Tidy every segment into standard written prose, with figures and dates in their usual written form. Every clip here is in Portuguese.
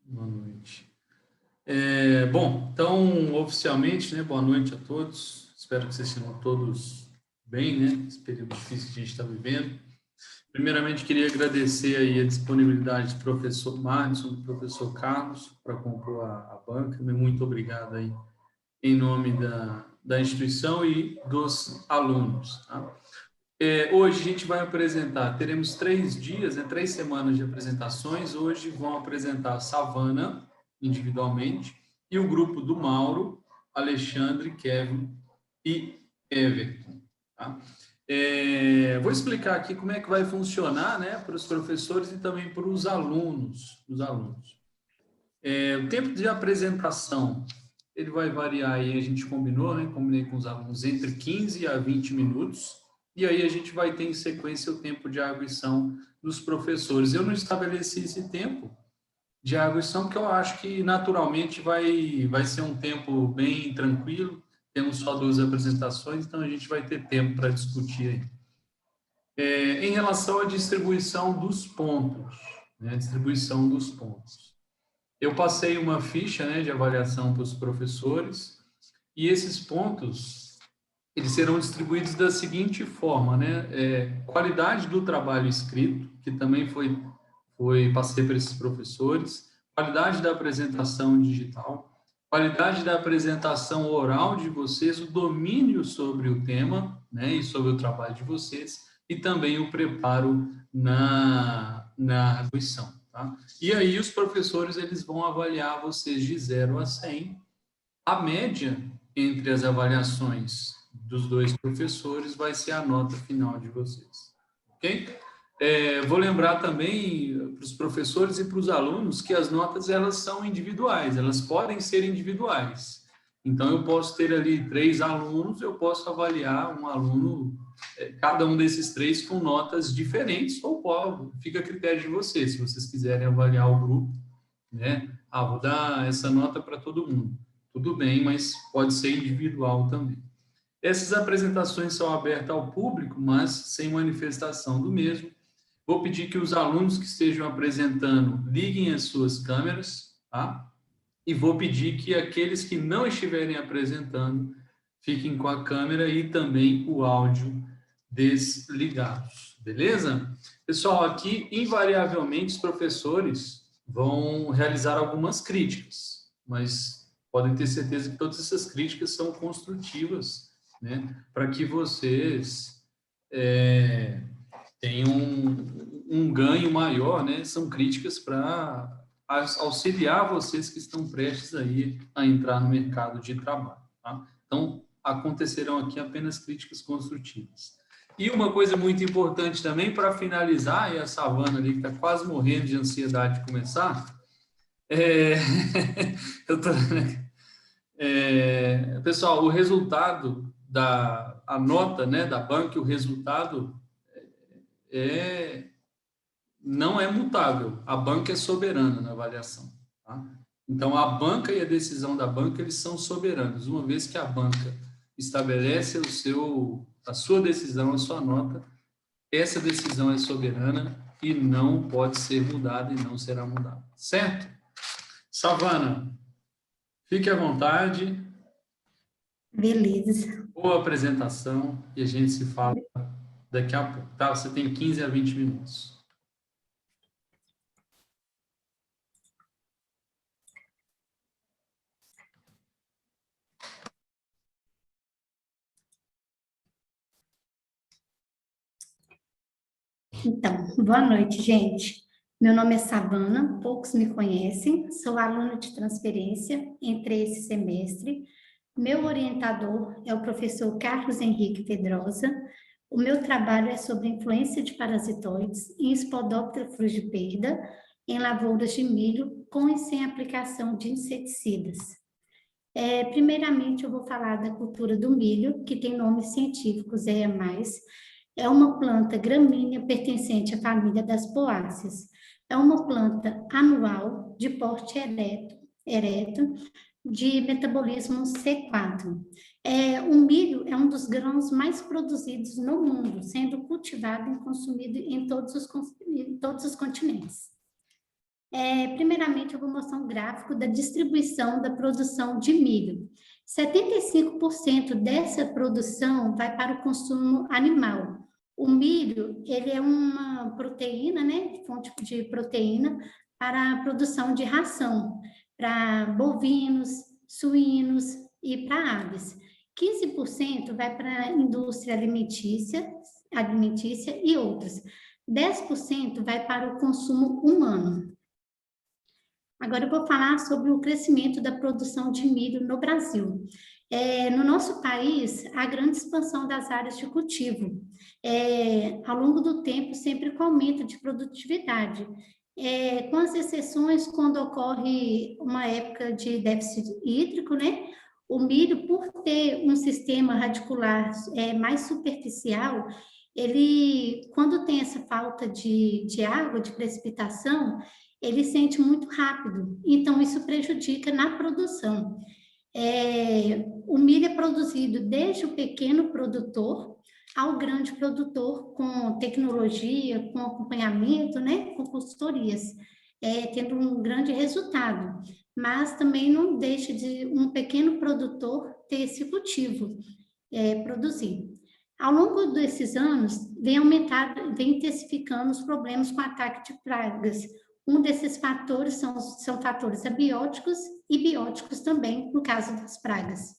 Boa noite. Bom, então, oficialmente, né, boa noite a todos. Espero que vocês estejam todos bem, né, nesse período difícil que a gente está vivendo. Primeiramente, queria agradecer aí a disponibilidade do professor Márcio, do professor Carlos, para compor a banca. Muito obrigado aí, em nome da instituição e dos alunos. Tá? Hoje a gente vai apresentar, teremos 3 dias, né, 3 semanas de apresentações. Hoje vão apresentar a Savana, individualmente, e o grupo do Mauro, Alexandre, Kevin e Everton. Tá? Vou explicar aqui como é que vai funcionar, né, para os professores e também para os alunos. O tempo de apresentação, ele vai variar aí, a gente combinou, né, combinei com os alunos, entre 15 a 20 minutos, e aí a gente vai ter em sequência o tempo de arguição dos professores. Eu não estabeleci esse tempo de arguição, porque eu acho que naturalmente vai ser um tempo bem tranquilo, temos só 2 apresentações, então a gente vai ter tempo para discutir aí. Em relação à distribuição dos pontos, né, distribuição dos pontos. Eu passei uma ficha, né, de avaliação para os professores, e esses pontos, eles serão distribuídos da seguinte forma, né, qualidade do trabalho escrito, que também passei para esses professores, qualidade da apresentação digital, qualidade da apresentação oral de vocês, o domínio sobre o tema, né, e sobre o trabalho de vocês, e também o preparo na arguição. Tá? E aí os professores eles vão avaliar vocês de 0 a 100. A média entre as avaliações dos 2 professores vai ser a nota final de vocês. Ok? Vou lembrar também para os professores e para os alunos que as notas elas são individuais, elas podem ser individuais. Então, eu posso ter ali 3 alunos, eu posso avaliar um aluno, cada um desses 3 com notas diferentes, ou fica a critério de vocês, se vocês quiserem avaliar o grupo, né? Vou dar essa nota para todo mundo. Tudo bem, mas pode ser individual também. Essas apresentações são abertas ao público, mas sem manifestação do mesmo. Vou pedir que os alunos que estejam apresentando liguem as suas câmeras, tá? E vou pedir que aqueles que não estiverem apresentando fiquem com a câmera e também o áudio desligados, beleza? Pessoal, aqui, invariavelmente, os professores vão realizar algumas críticas, mas podem ter certeza que todas essas críticas são construtivas, né? Para que vocês tenham um ganho maior, né? São críticas para auxiliar vocês que estão prestes aí a entrar no mercado de trabalho, tá? Então, acontecerão aqui apenas críticas construtivas. E uma coisa muito importante também, para finalizar, e a Savana ali que está quase morrendo de ansiedade de começar, eu tô, pessoal, o resultado a nota, né, da banca, o resultado não é mutável. A banca é soberana na avaliação. Tá? Então, a banca e a decisão da banca, eles são soberanos. Uma vez que a banca estabelece a sua decisão, a sua nota, essa decisão é soberana e não pode ser mudada e não será mudada. Certo? Savana, fique à vontade. Beleza. Boa apresentação e a gente se fala daqui a pouco, tá? Você tem 15 a 20 minutos. Então, boa noite, gente. Meu nome é Savana, poucos me conhecem, sou aluna de transferência, entrei esse semestre. Meu orientador é o professor Carlos Henrique Pedrosa. O meu trabalho é sobre influência de parasitoides em Spodoptera frugiperda em lavouras de milho com e sem aplicação de inseticidas. Primeiramente, eu vou falar da cultura do milho, que tem nome científico Zea mais. É uma planta gramínea pertencente à família das poáceas. É uma planta anual, de porte ereto, de metabolismo C4. O milho é um dos grãos mais produzidos no mundo, sendo cultivado e consumido em todos os continentes. Primeiramente, eu vou mostrar um gráfico da distribuição da produção de milho. 75% dessa produção vai para o consumo animal. O milho, ele é uma proteína, né, fonte de proteína para a produção de ração, para bovinos, suínos e para aves. 15% vai para a indústria alimentícia e outras. 10% vai para o consumo humano. Agora eu vou falar sobre o crescimento da produção de milho no Brasil. No nosso país, há grande expansão das áreas de cultivo. Ao longo do tempo, sempre com aumento de produtividade. Com as exceções quando ocorre uma época de déficit hídrico, né? O milho, por ter um sistema radicular mais superficial, ele, quando tem essa falta de água, de precipitação, ele sente muito rápido, então isso prejudica na produção. O milho é produzido desde o pequeno produtor ao grande produtor, com tecnologia, com acompanhamento, né, com consultorias, tendo um grande resultado. Mas também não deixa de um pequeno produtor ter esse cultivo, produzir. Ao longo desses anos, vem intensificando os problemas com ataque de pragas. Um desses fatores são fatores abióticos e bióticos também, no caso das pragas.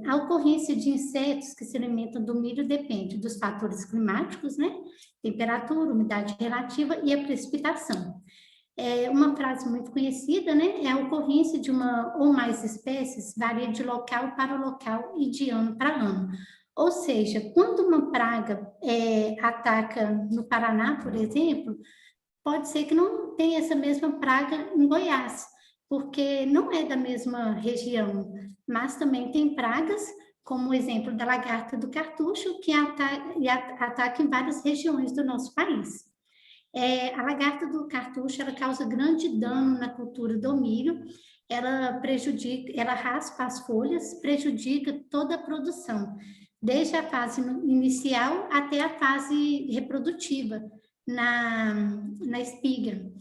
A ocorrência de insetos que se alimentam do milho depende dos fatores climáticos, né? Temperatura, umidade relativa e a precipitação. Uma frase muito conhecida, né? É a ocorrência de uma ou mais espécies varia de local para local e de ano para ano. Ou seja, quando uma praga ataca no Paraná, por exemplo, pode ser que não tenha essa mesma praga em Goiás, porque não é da mesma região, mas também tem pragas, como o exemplo da lagarta do cartucho, que ataca em várias regiões do nosso país. A lagarta do cartucho, ela causa grande dano na cultura do milho, ela raspa as folhas, prejudica toda a produção, desde a fase inicial até a fase reprodutiva, na espiga.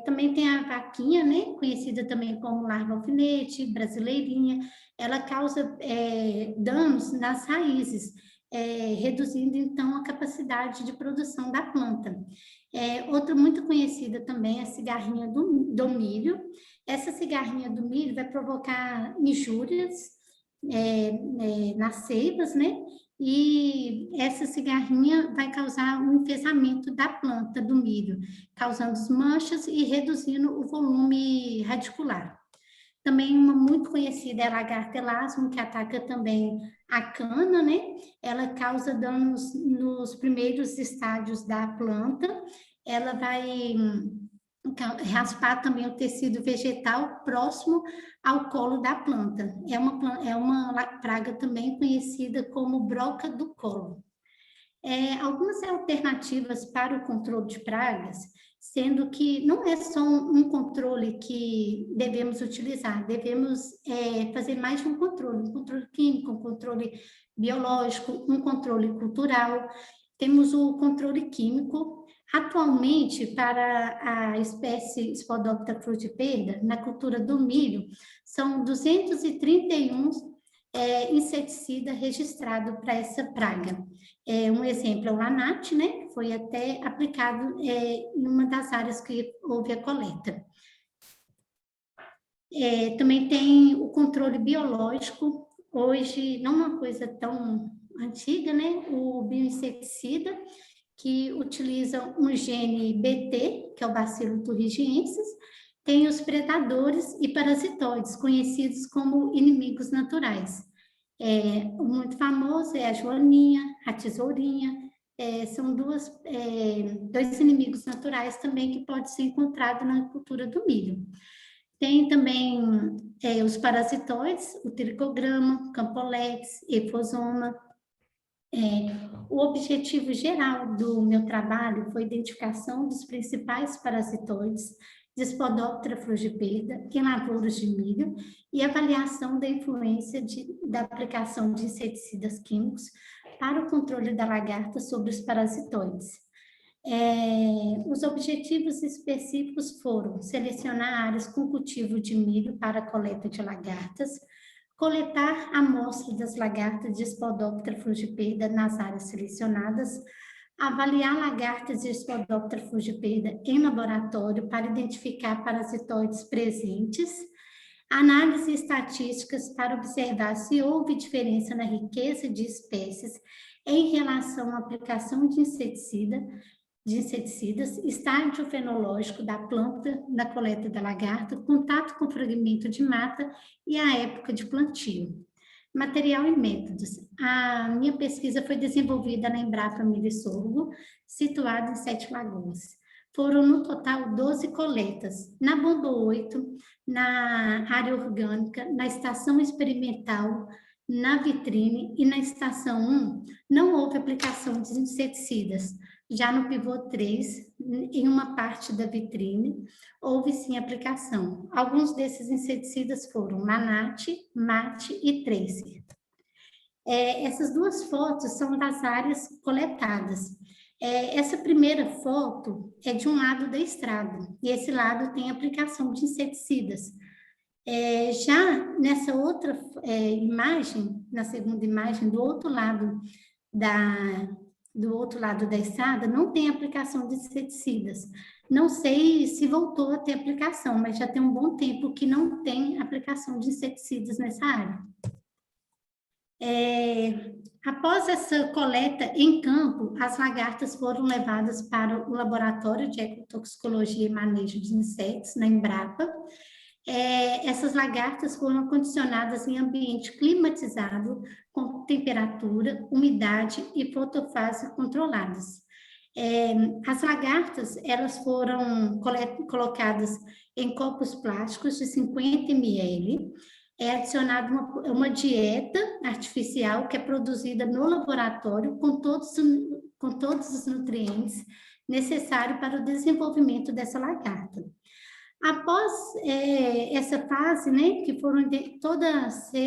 Também tem a vaquinha, né, conhecida também como larva alfinete, brasileirinha, ela causa danos nas raízes, reduzindo então a capacidade de produção da planta. Outra muito conhecida também é a cigarrinha do milho. Essa cigarrinha do milho vai provocar injúrias nas seivas, né? E essa cigarrinha vai causar um enfesamento da planta do milho, causando manchas e reduzindo o volume radicular. Também uma muito conhecida é a lagarta elasmo, que ataca também a cana, né? Ela causa danos nos primeiros estádios da planta, ela vai raspar também o tecido vegetal próximo ao colo da planta. É uma praga também conhecida como broca do colo. Algumas alternativas para o controle de pragas, sendo que não é só um controle que devemos utilizar, devemos fazer mais de um controle químico, um controle biológico, um controle cultural. Temos o controle químico. Atualmente, para a espécie Spodoptera frugiperda, na cultura do milho, são 231 inseticida registrado para essa praga. Um exemplo é o Anat, né, que foi até aplicado em uma das áreas que houve a coleta. Também tem o controle biológico, hoje não uma coisa tão antiga, né, o bioinseticida, que utiliza um gene BT, que é o Bacillus thuringiensis, tem os predadores e parasitoides, conhecidos como inimigos naturais. O muito famoso é a joaninha, a tesourinha, são dois inimigos naturais também que podem ser encontrados na cultura do milho. Tem também os parasitoides, o tricograma, campoletes, efosoma. O objetivo geral do meu trabalho foi a identificação dos principais parasitoides de Spodoptera frugiperda em lavouras de milho e avaliação da influência da aplicação de inseticidas químicos para o controle da lagarta sobre os parasitoides. Os objetivos específicos foram selecionar áreas com cultivo de milho para a coleta de lagartas, coletar amostras das lagartas de Spodoptera frugiperda nas áreas selecionadas, avaliar lagartas de Spodoptera frugiperda em laboratório para identificar parasitoides presentes, análise estatísticas para observar se houve diferença na riqueza de espécies em relação à aplicação de inseticidas, estágio fenológico da planta na coleta da lagarta, contato com fragmento de mata e a época de plantio. Material e métodos. A minha pesquisa foi desenvolvida na Embrapa Milho e Sorgo, situada em Sete Lagoas. Foram, no total, 12 coletas, na Bomba 8, na área orgânica, na estação experimental, na vitrine e na estação 1, não houve aplicação de inseticidas. Já no pivô 3, em uma parte da vitrine, houve sim aplicação. Alguns desses inseticidas foram Manate, Mate e Tracer. Essas duas fotos são das áreas coletadas. Essa primeira foto é de um lado da estrada, e esse lado tem aplicação de inseticidas. Já nessa outra imagem, na segunda imagem, do outro lado da estrada, não tem aplicação de inseticidas. Não sei se voltou a ter aplicação, mas já tem um bom tempo que não tem aplicação de inseticidas nessa área. Após essa coleta em campo, as lagartas foram levadas para o laboratório de ecotoxicologia e manejo de insetos, na Embrapa. Essas lagartas foram condicionadas em ambiente climatizado, com temperatura, umidade e fotofase controladas. As lagartas, elas foram colocadas em copos plásticos de 50 ml, adicionada uma dieta artificial que é produzida no laboratório com todos os nutrientes necessários para o desenvolvimento dessa lagarta. Após essa fase, né, que foram toda sexta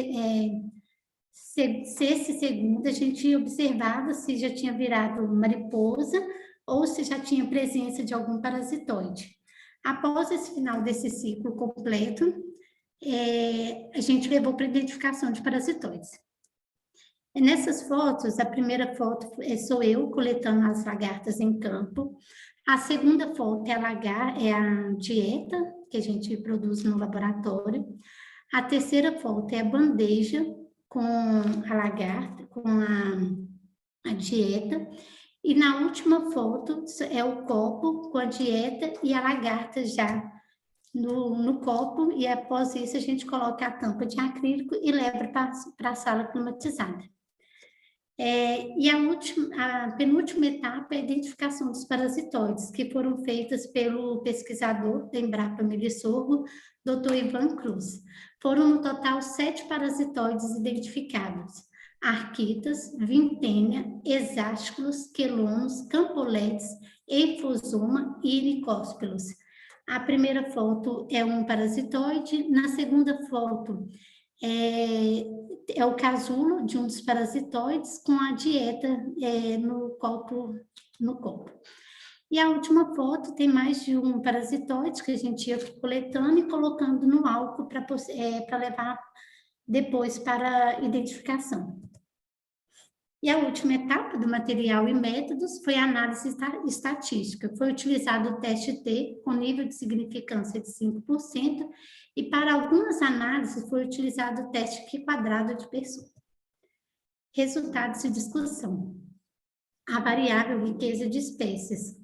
e segunda, a gente observava se já tinha virado mariposa ou se já tinha presença de algum parasitoide. Após esse final desse ciclo completo, a gente levou para identificação de parasitoides. Nessas fotos, a primeira foto sou eu coletando as lagartas em campo. A segunda foto é a dieta que a gente produz no laboratório. A terceira foto é a bandeja com a lagarta, com a dieta. E na última foto é o copo com a dieta e a lagarta já no copo. E após isso a gente coloca a tampa de acrílico e leva para a sala climatizada. E a penúltima etapa é a identificação dos parasitoides, que foram feitas pelo pesquisador da Embrapa Milho e Sorgo, Dr. Ivan Cruz. Foram, no total, 7 parasitoides identificados: arquitas, vintênia, hexásculos, quelonos, campoletes, eifosoma e iricóspilos. A primeira foto é um parasitoide, na segunda foto é o casulo de um dos parasitoides com a dieta no copo. E a última foto tem mais de um parasitoide que a gente ia coletando e colocando no álcool para levar depois para identificação. E a última etapa do material e métodos foi a análise estatística. Foi utilizado o teste T com nível de significância de 5%, e para algumas análises foi utilizado o teste Q² de pessoa. Resultados de discussão. A variável riqueza de espécies.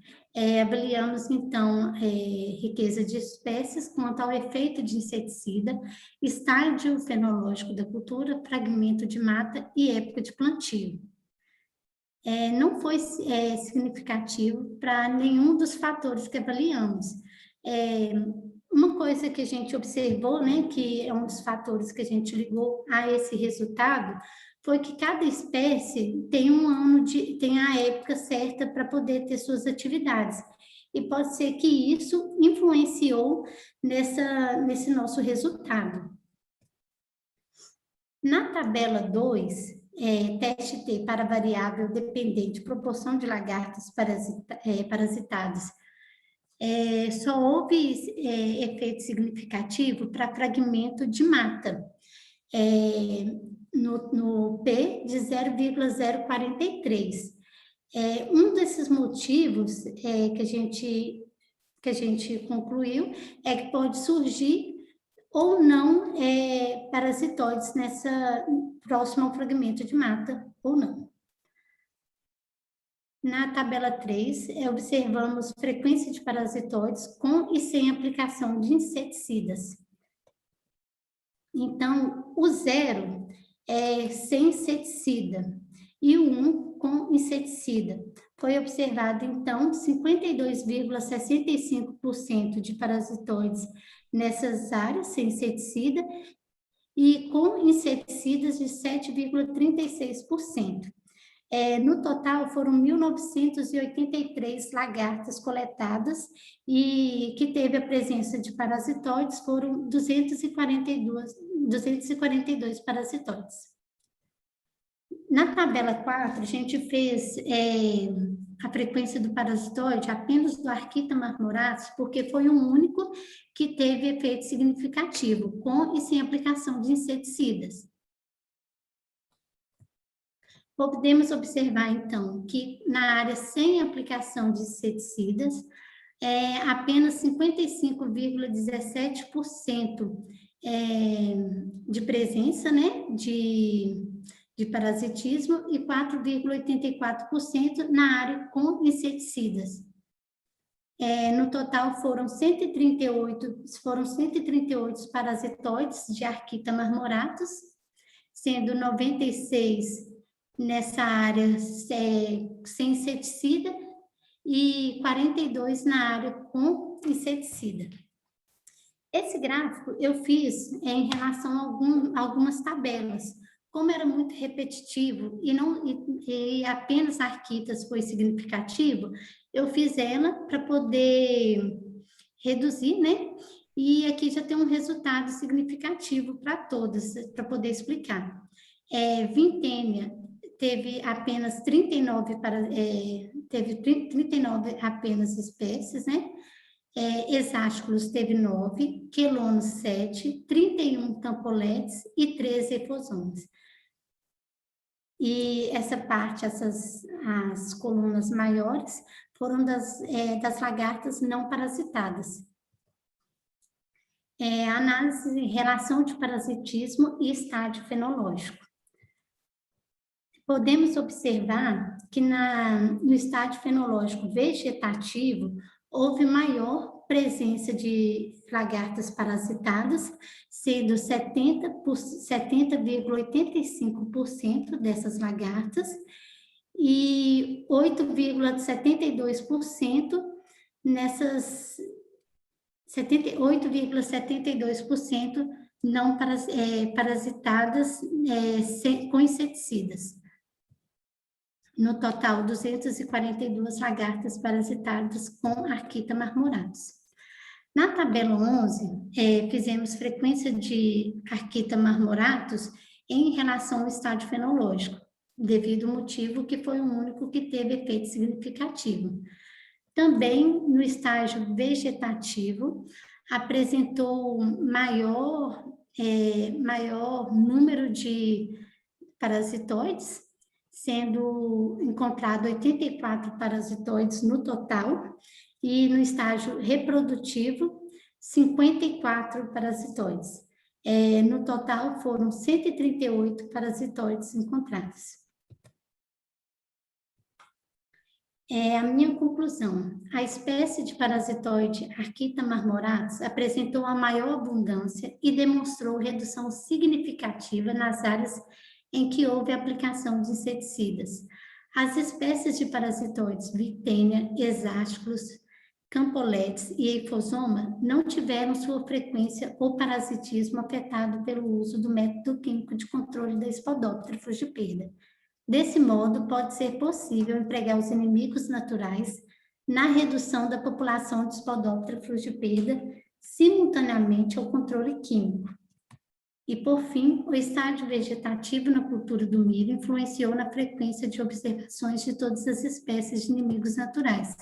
Avaliamos, então, riqueza de espécies quanto ao efeito de inseticida, estágio fenológico da cultura, fragmento de mata e época de plantio. Não foi significativo para nenhum dos fatores que avaliamos. Uma coisa que a gente observou, né, que é um dos fatores que a gente ligou a esse resultado, foi que cada espécie tem tem a época certa para poder ter suas atividades. E pode ser que isso influenciou nesse nosso resultado. Na tabela 2, teste T para variável dependente, proporção de lagartos parasitados, só houve efeito significativo para fragmento de mata, no P de 0,043. Um desses motivos que a gente concluiu é que pode surgir ou não parasitoides nessa próxima ao fragmento de mata, ou não. Na tabela 3, observamos frequência de parasitoides com e sem aplicação de inseticidas. Então, o 0 é sem inseticida e o 1 com inseticida. Foi observado, então, 52,65% de parasitoides nessas áreas sem inseticida e com inseticidas de 7,36%. No total, foram 1.983 lagartas coletadas e que teve a presença de parasitoides, foram 242 parasitoides. Na tabela 4, a gente fez a frequência do parasitoide apenas do Arquita marmoratus, porque foi o único que teve efeito significativo, com e sem aplicação de inseticidas. Podemos observar, então, que na área sem aplicação de inseticidas, apenas 55,17% de presença, né, de parasitismo e 4,84% na área com inseticidas. No total, foram 138 parasitoides de Arquita marmoratus, sendo 96 nessa área sem inseticida e 42 na área com inseticida. Esse gráfico eu fiz em relação a algumas tabelas. Como era muito repetitivo e apenas Arquitas foi significativo, eu fiz ela para poder reduzir, né? E aqui já tem um resultado significativo para todas, para poder explicar. Vintênia teve apenas 39 apenas espécies, né? Hexásculos teve 9, quelonos 7, 31 tampoletes e 13 efozones. E essa parte, as colunas maiores, foram das lagartas não parasitadas. Análise de relação de parasitismo e estágio fenológico. Podemos observar que no estágio fenológico vegetativo, houve maior presença de lagartas parasitadas, sendo 70,85% dessas lagartas e 8,72% nessas 8,72% não parasitadas com inseticidas. No total, 242 lagartas parasitadas com Arquita marmoratus. Na tabela 11, fizemos frequência de Arquita marmoratus em relação ao estágio fenológico, devido ao motivo que foi o único que teve efeito significativo. Também no estágio vegetativo, apresentou maior número de parasitoides, sendo encontrado 84 parasitoides no total, e no estágio reprodutivo, 54 parasitoides. No total, foram 138 parasitoides encontrados. A minha conclusão: a espécie de parasitoide Arquita marmoratus apresentou a maior abundância e demonstrou redução significativa nas áreas em que houve aplicação de inseticidas. As espécies de parasitoides Vintênia, Hexásculos, Campoletes e Eifosoma não tiveram sua frequência ou parasitismo afetado pelo uso do método químico de controle da Spodoptera frugiperda. Desse modo, pode ser possível empregar os inimigos naturais na redução da população de Spodoptera frugiperda simultaneamente ao controle químico. E, por fim, o estágio vegetativo na cultura do milho influenciou na frequência de observações de todas as espécies de inimigos naturais,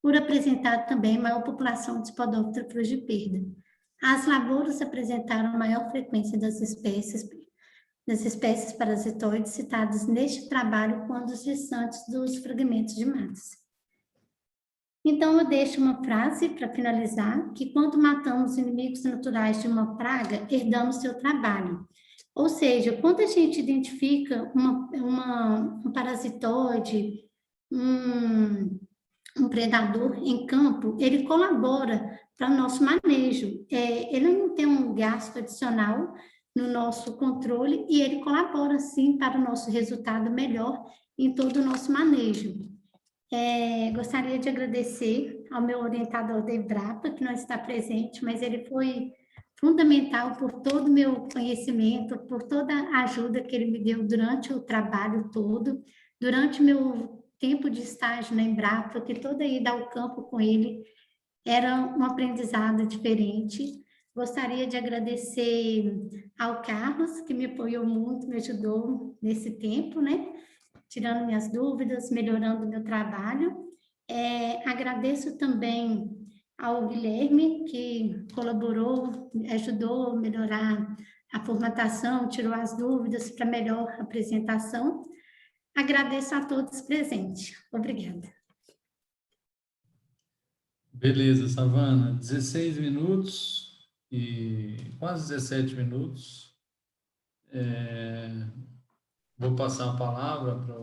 por apresentar também maior população de Spodoptera frugiperda. As lavouras apresentaram maior frequência das espécies parasitoides citadas neste trabalho quando os distantes dos fragmentos de matas. Então, eu deixo uma frase para finalizar, que quando matamos inimigos naturais de uma praga, herdamos seu trabalho. Ou seja, quando a gente identifica um parasitoide, um predador em campo, ele colabora para o nosso manejo. Ele não tem um gasto adicional no nosso controle e ele colabora, sim, para o nosso resultado melhor em todo o nosso manejo. Gostaria de agradecer ao meu orientador da Embrapa, que não está presente, mas ele foi fundamental por todo o meu conhecimento, por toda a ajuda que ele me deu durante o trabalho todo, durante o meu tempo de estágio na Embrapa, que toda ida ao campo com ele era um aprendizado diferente. Gostaria de agradecer ao Carlos, que me apoiou muito, me ajudou nesse tempo, né? Tirando minhas dúvidas, melhorando o meu trabalho. Agradeço também ao Guilherme, que colaborou, ajudou a melhorar a formatação, tirou as dúvidas para melhor apresentação. Agradeço a todos presentes. Obrigada. Beleza, Savana. 16 minutos e quase 17 minutos. Vou passar a palavra para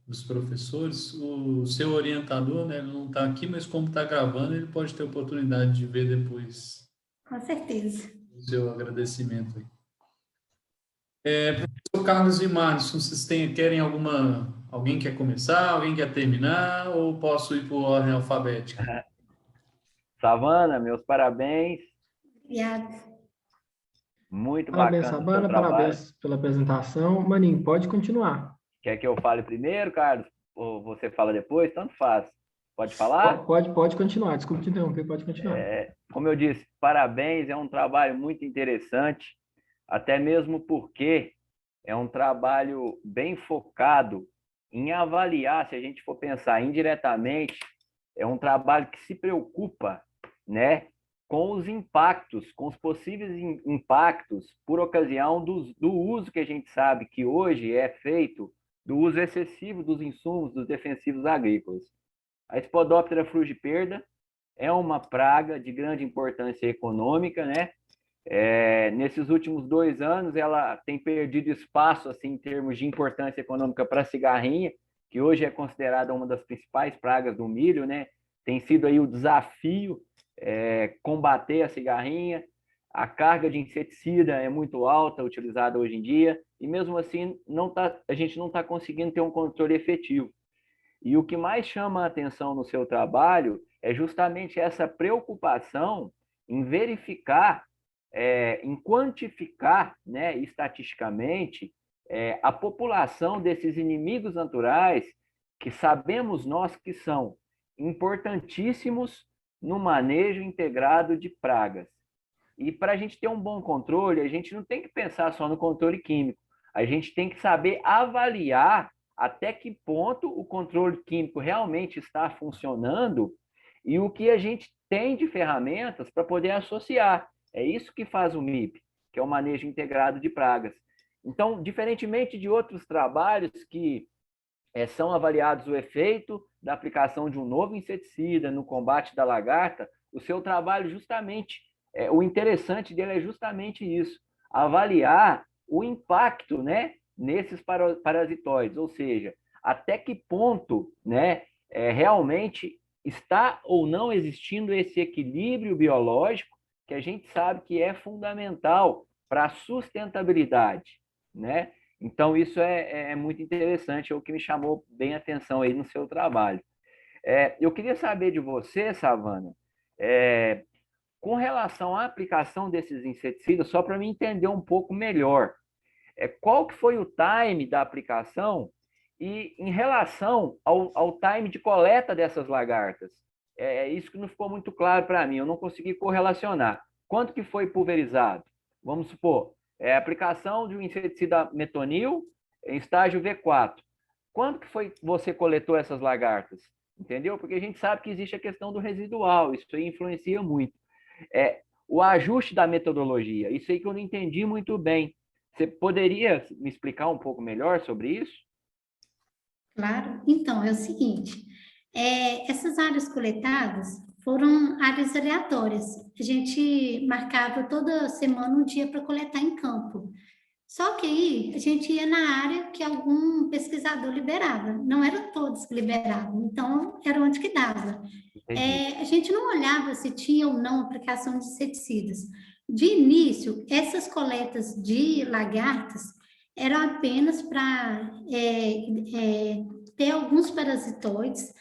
os professores. O seu orientador, né, ele não está aqui, mas como está gravando, ele pode ter oportunidade de ver depois. Com certeza. O seu agradecimento aí. Professor Carlos e Márcio, vocês querem alguém quer começar, alguém quer terminar, ou posso ir por ordem alfabética? Savana, meus parabéns. Obrigada. Muito Parabéns, bacana o seu Savana, trabalho. parabéns pela apresentação. Maninho, pode continuar. Quer que eu fale primeiro, Carlos? Ou você fala depois? Tanto faz. Pode falar? Pode continuar. Desculpe te interromper, pode continuar. Como eu disse, parabéns, é um trabalho muito interessante, até mesmo porque é um trabalho bem focado em avaliar, se a gente for pensar indiretamente, é um trabalho que se preocupa, né, com os impactos, com os possíveis impactos por ocasião do uso que a gente sabe que hoje é feito, do uso excessivo dos insumos dos defensivos agrícolas. A Spodoptera frugiperda é uma praga de grande importância econômica, né? Nesses últimos 2 anos, ela tem perdido espaço assim, em termos de importância econômica para a cigarrinha, que hoje é considerada uma das principais pragas do milho, né? Tem sido aí o desafio combater a cigarrinha. A carga de inseticida é muito alta, utilizada hoje em dia, e mesmo assim a gente não está conseguindo ter um controle efetivo. E o que mais chama a atenção no seu trabalho é justamente essa preocupação em verificar, em quantificar, né, estatisticamente, a população desses inimigos naturais que sabemos nós que são importantíssimos no manejo integrado de pragas. E para a gente ter um bom controle, a gente não tem que pensar só no controle químico, a gente tem que saber avaliar até que ponto o controle químico realmente está funcionando e o que a gente tem de ferramentas para poder associar. É isso que faz o MIP, que é o manejo integrado de pragas. Então, diferentemente de outros trabalhos que são avaliados o efeito da aplicação de um novo inseticida no combate da lagarta, o seu trabalho justamente, o interessante dele é justamente isso, avaliar o impacto, né, nesses parasitoides, ou seja, até que ponto, né, realmente está ou não existindo esse equilíbrio biológico que a gente sabe que é fundamental para a sustentabilidade, né? Então, isso é muito interessante, é o que me chamou bem a atenção aí no seu trabalho. Eu queria saber de você, Savana, com relação à aplicação desses inseticidas, só para me entender um pouco melhor, qual que foi o time da aplicação e em relação ao time de coleta dessas lagartas. Isso que não ficou muito claro para mim, eu não consegui correlacionar. Quanto que foi pulverizado? vamos supor, aplicação de um inseticida metonil em estágio V4. Quando que foi que você coletou essas lagartas? Entendeu? Porque a gente sabe que existe a questão do residual, isso aí influencia muito. O ajuste da metodologia, isso aí que eu não entendi muito bem. Você poderia me explicar um pouco melhor sobre isso? Claro. Então, é o seguinte, essas áreas coletadas foram áreas aleatórias. A gente marcava toda semana um dia para coletar em campo. Só que aí a gente ia na área que algum pesquisador liberava. Não eram todos que liberavam, então era onde que dava. Entendi. A gente não olhava se tinha ou não aplicação de inseticidas. De início, essas coletas de lagartas eram apenas para ter alguns parasitoides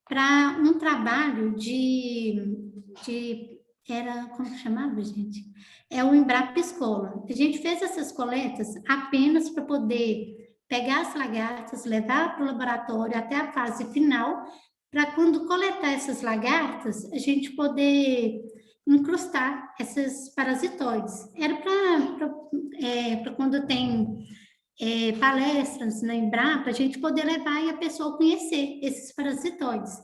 para um trabalho era, como que chamava, gente? É o Embrapa Escola. A gente fez essas coletas apenas para poder pegar as lagartas, levar para o laboratório até a fase final, para quando coletar essas lagartas, a gente poder incrustar esses parasitoides. Era para quando tem palestras na Embrapa, a gente poder levar e a pessoa conhecer esses parasitoides.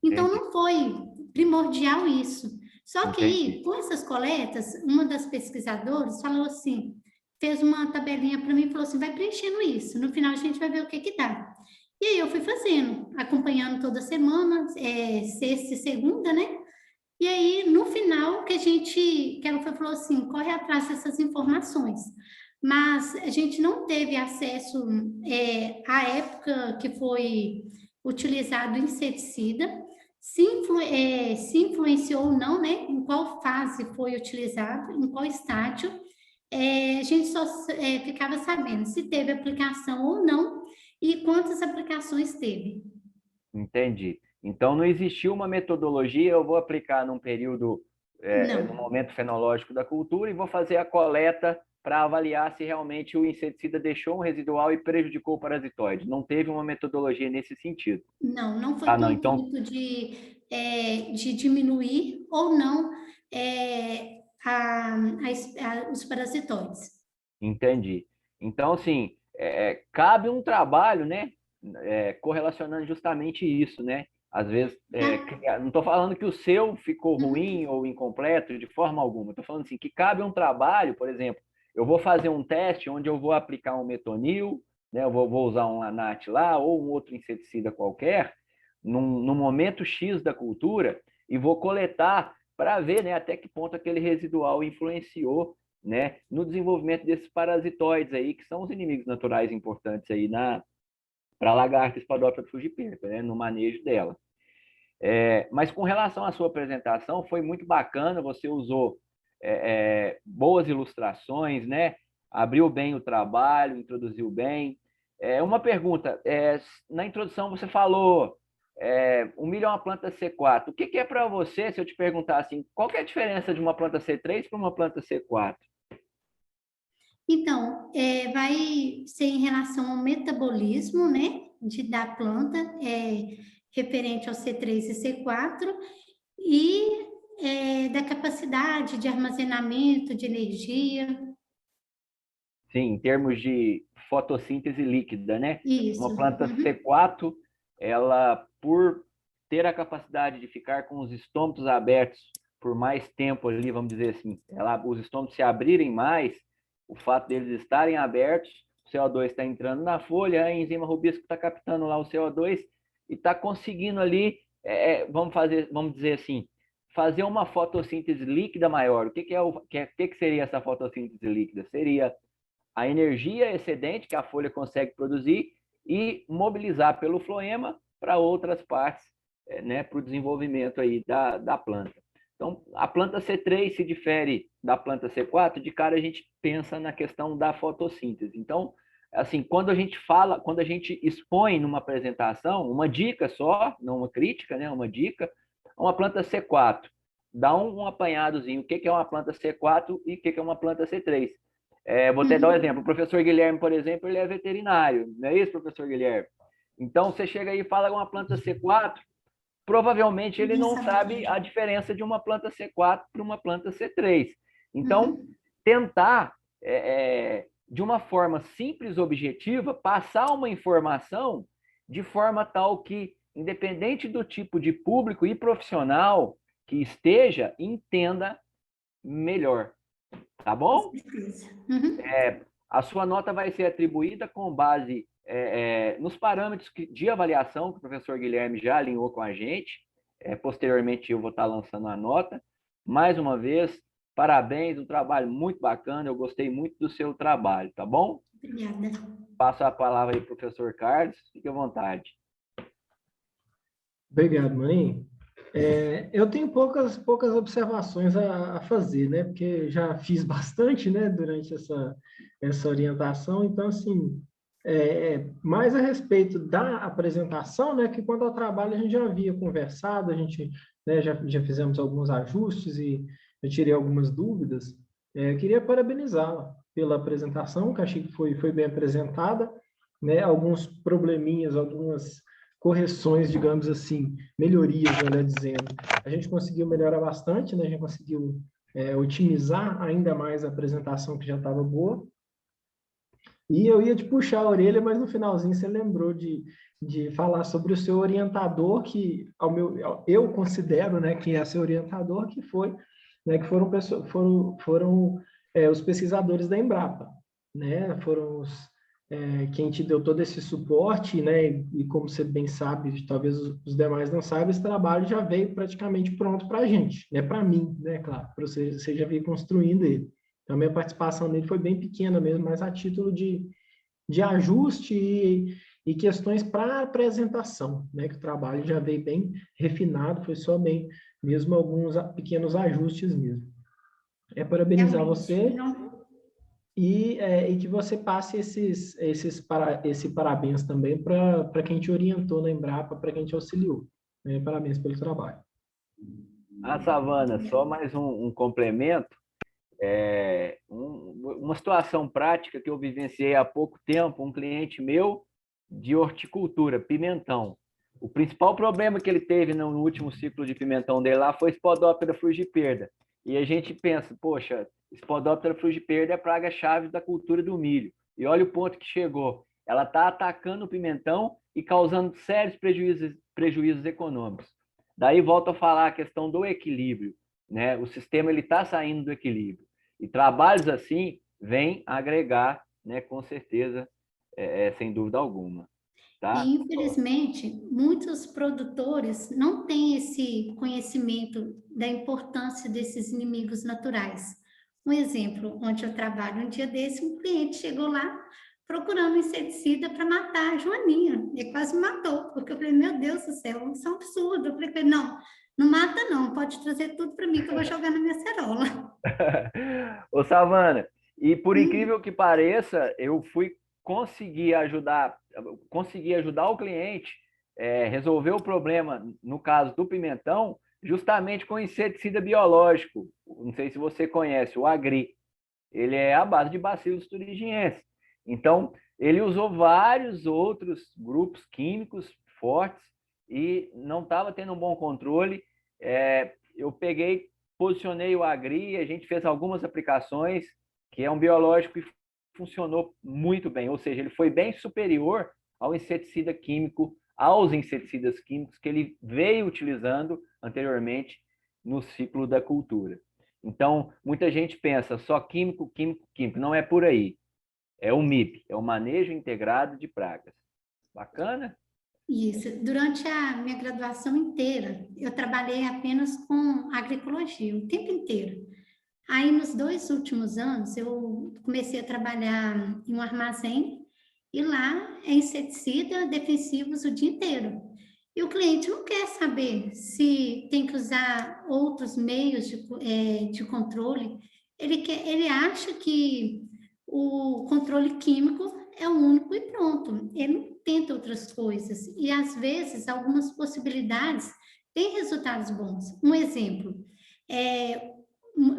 Então, Entendi. não foi primordial isso. Só que aí, Entendi. com essas coletas, uma das pesquisadoras falou assim, fez uma tabelinha para mim e falou assim, vai preenchendo isso, no final a gente vai ver o que dá. E aí eu fui fazendo, acompanhando toda semana, sexta e segunda, né? E aí, no final, que ela falou assim, corre atrás dessas informações. Mas a gente não teve acesso à época que foi utilizado o inseticida, se influenciou ou não, né? Em qual fase foi utilizado, em qual estágio. A gente só ficava sabendo se teve aplicação ou não e quantas aplicações teve. Entendi. Então, não existiu uma metodologia, eu vou aplicar num período, no Não. momento fenológico da cultura, e vou fazer a coleta para avaliar se realmente o inseticida deixou um residual e prejudicou o parasitoide. Não teve uma metodologia nesse sentido. Não foi Ah, com o não, então, intuito de diminuir ou não os parasitoides. entendi. Então, assim, cabe um trabalho, né? Correlacionando justamente isso, né? Às vezes, não estou falando que o seu ficou ruim ou incompleto de forma alguma. Estou falando assim que cabe um trabalho, por exemplo, eu vou fazer um teste onde eu vou aplicar um metonil, né? Eu vou usar um Lanat lá ou um outro inseticida qualquer, no momento X da cultura e vou coletar para ver, né, até que ponto aquele residual influenciou, né, no desenvolvimento desses parasitoides aí, que são os inimigos naturais importantes aí para a lagarta Spadopera fujiperca, né, no manejo dela. Mas com relação à sua apresentação, foi muito bacana, você usou boas ilustrações, né, abriu bem o trabalho, introduziu bem. Uma pergunta, na introdução você falou o milho é uma planta C4. O que é para você, se eu te perguntar assim, qual que é a diferença de uma planta C3 para uma planta C4? Então, vai ser em relação ao metabolismo, né, da planta, referente ao C3 e C4, e da capacidade de armazenamento de energia. Sim, em termos de fotossíntese líquida, né? Isso. Uma planta Uhum. C4, ela, por ter a capacidade de ficar com os estômatos abertos por mais tempo ali, vamos dizer assim, os estômatos se abrirem mais, o fato deles estarem abertos, o CO2 está entrando na folha, a enzima rubisco está captando lá o CO2 e está conseguindo ali, vamos dizer assim, fazer uma fotossíntese líquida maior. O que seria essa fotossíntese líquida? Seria a energia excedente que a folha consegue produzir e mobilizar pelo floema para outras partes, né, para o desenvolvimento aí da planta. Então, a planta C3 se difere da planta C4, de cara a gente pensa na questão da fotossíntese. Então, assim, quando a gente expõe numa apresentação, uma dica só, não uma crítica, né, uma dica, uma planta C4, dá um apanhadozinho, o que é uma planta C4 e o que é uma planta C3. Vou até dar um exemplo. O professor Guilherme, por exemplo, ele é veterinário, não é isso, professor Guilherme? Então, você chega aí e fala uma planta C4, provavelmente ele não sabe a diferença de uma planta C4 para uma planta C3. Então, tentar, de uma forma simples e objetiva, passar uma informação de forma tal que, independente do tipo de público e profissional que esteja, entenda melhor. Tá bom? Uhum. A sua nota vai ser atribuída com base nos parâmetros de avaliação que o professor Guilherme já alinhou com a gente. Posteriormente, eu vou estar lançando a nota. Mais uma vez, parabéns, um trabalho muito bacana. Eu gostei muito do seu trabalho, tá bom? Obrigada. Passo a palavra aí para o professor Carlos. Fique à vontade. Obrigado, mãe. Eu tenho poucas observações a fazer, né? Porque já fiz bastante, né, durante essa orientação. Então, assim, mais a respeito da apresentação, né, que quando ao trabalho a gente já havia conversado, a gente, né, já fizemos alguns ajustes e eu tirei algumas dúvidas. Eu queria parabenizá-la pela apresentação, que achei que foi bem apresentada, né? Alguns probleminhas, algumas correções, digamos assim, melhorias, melhor dizendo. A gente conseguiu melhorar bastante, né? A gente conseguiu otimizar ainda mais a apresentação que já estava boa. E eu ia te puxar a orelha, mas no finalzinho você lembrou de falar sobre o seu orientador, que eu considero, né, que é seu orientador, que foi, né, que foram os pesquisadores da Embrapa, né? Foram quem te deu todo esse suporte, né? E como você bem sabe, talvez os demais não saibam, esse trabalho já veio praticamente pronto para a gente, né? Para mim, né? Claro, para você já veio construindo ele. Então, a minha participação nele foi bem pequena mesmo, mas a título de ajuste e questões para apresentação, né? Que o trabalho já veio bem refinado, foi só bem mesmo alguns pequenos ajustes mesmo. Parabenizar Realmente. você Não. e que você passe esse parabéns também para quem te orientou na Embrapa, para quem te auxiliou. Parabéns pelo trabalho. Savana, só mais um complemento. Uma situação prática que eu vivenciei há pouco tempo, um cliente meu de horticultura, pimentão. O principal problema que ele teve no último ciclo de pimentão dele lá foi Spodoptera frugiperda. E a gente pensa, poxa, Spodoptera frugiperda é a praga-chave da cultura do milho. E olha o ponto que chegou. Ela está atacando o pimentão e causando sérios prejuízos econômicos. Daí volto a falar a questão do equilíbrio, né? O sistema está saindo do equilíbrio. E trabalhos assim vêm agregar, né, com certeza, sem dúvida alguma. Tá? E, infelizmente, muitos produtores não têm esse conhecimento da importância desses inimigos naturais. Um exemplo, onde eu trabalho, um dia desse, um cliente chegou lá procurando um inseticida para matar a joaninha. Ele quase me matou, porque eu falei, meu Deus do céu, isso é um absurdo. Eu falei, não, não mata não, pode trazer tudo para mim que eu vou jogar na minha cerola. Ô, Savana, e por incrível que pareça, eu consegui ajudar o cliente resolver o problema, no caso do pimentão, justamente com inseticida biológico. Não sei se você conhece, o Agri. Ele é à base de Bacillus thuringiensis. Então, ele usou vários outros grupos químicos fortes e não estava tendo um bom controle. Eu posicionei o Agri, a gente fez algumas aplicações, que é um biológico e funcionou muito bem, ou seja, ele foi bem superior aos inseticidas químicos que ele veio utilizando anteriormente no ciclo da cultura. Então, muita gente pensa só químico. Não é por aí. É o MIP, é o Manejo Integrado de Pragas. Bacana? Isso. Durante a minha graduação inteira, eu trabalhei apenas com agroecologia, o tempo inteiro. Aí, nos 2 últimos anos, eu comecei a trabalhar em um armazém e lá é inseticida, defensivos o dia inteiro. E o cliente não quer saber se tem que usar outros meios de controle. Ele acha que o controle químico é o único e pronto. Ele não tenta outras coisas. E, às vezes, algumas possibilidades têm resultados bons. Um exemplo,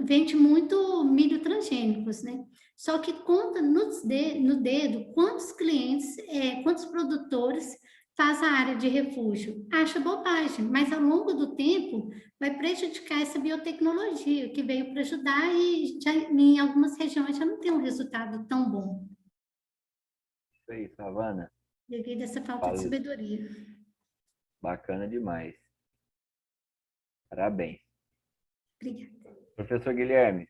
vende muito milho transgênicos, né? Só que conta no dedo quantos clientes, quantos produtores faz a área de refúgio. Acha bobagem, mas ao longo do tempo vai prejudicar essa biotecnologia que veio para ajudar e já, em algumas regiões já não tem um resultado tão bom Isso aí, Savana. devido a essa falta de Valeu. sabedoria. Bacana demais. Parabéns. Obrigada. Professor Guilherme.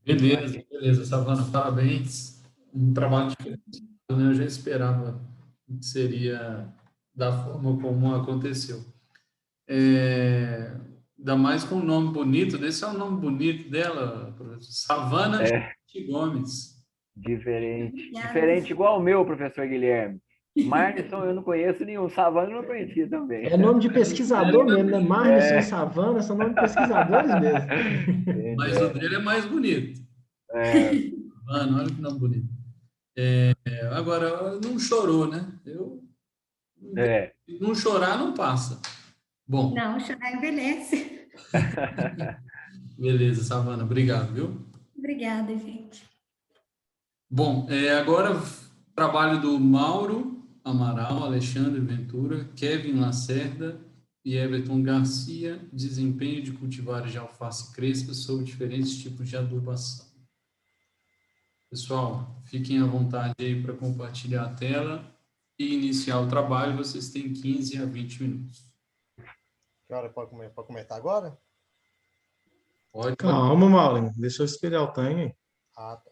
Beleza, beleza, Savana, parabéns. Um trabalho diferente, né? Eu já esperava que seria da forma como aconteceu. Ainda mais com um nome bonito, desse é um nome bonito dela, professor. Savana É, Gomes. diferente. Obrigada. Diferente igual o meu, professor Guilherme. Marlisson eu não conheço nenhum. Savana eu não conhecia também. É nome de pesquisador mesmo, né? Marlisson, Savana, são nome de pesquisadores mesmo. Mas o dele é mais bonito. É, Savana, olha que nome bonito. Agora, não chorou, né? é. Não chorar não passa. Bom, Não, chorar envelhece. beleza, Savana, obrigado, viu? Obrigada, gente. Bom, agora trabalho do Mauro Amaral, Alexandre Ventura, Kevin Lacerda e Everton Garcia, desempenho de cultivares de alface crespa sob diferentes tipos de adubação. Pessoal, fiquem à vontade aí para compartilhar a tela e iniciar o trabalho. Vocês têm 15 a 20 minutos. Que hora pode comentar agora? Pode. Calma, Maureen. Deixa eu espelhar o tanque. Ah, tá.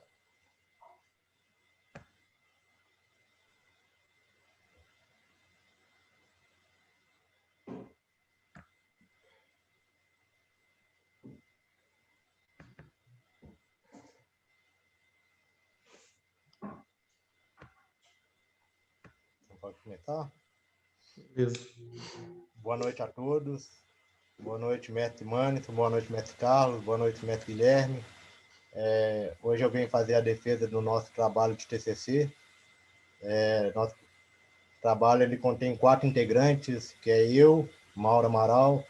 Então, pode comentar? Beleza. Boa noite a todos. Boa noite, mestre Manito. Boa noite, mestre Carlos. Boa noite, mestre Guilherme. Hoje eu venho fazer a defesa do nosso trabalho de TCC. Nosso trabalho ele contém 4 integrantes, que é eu, Mauro Amaral,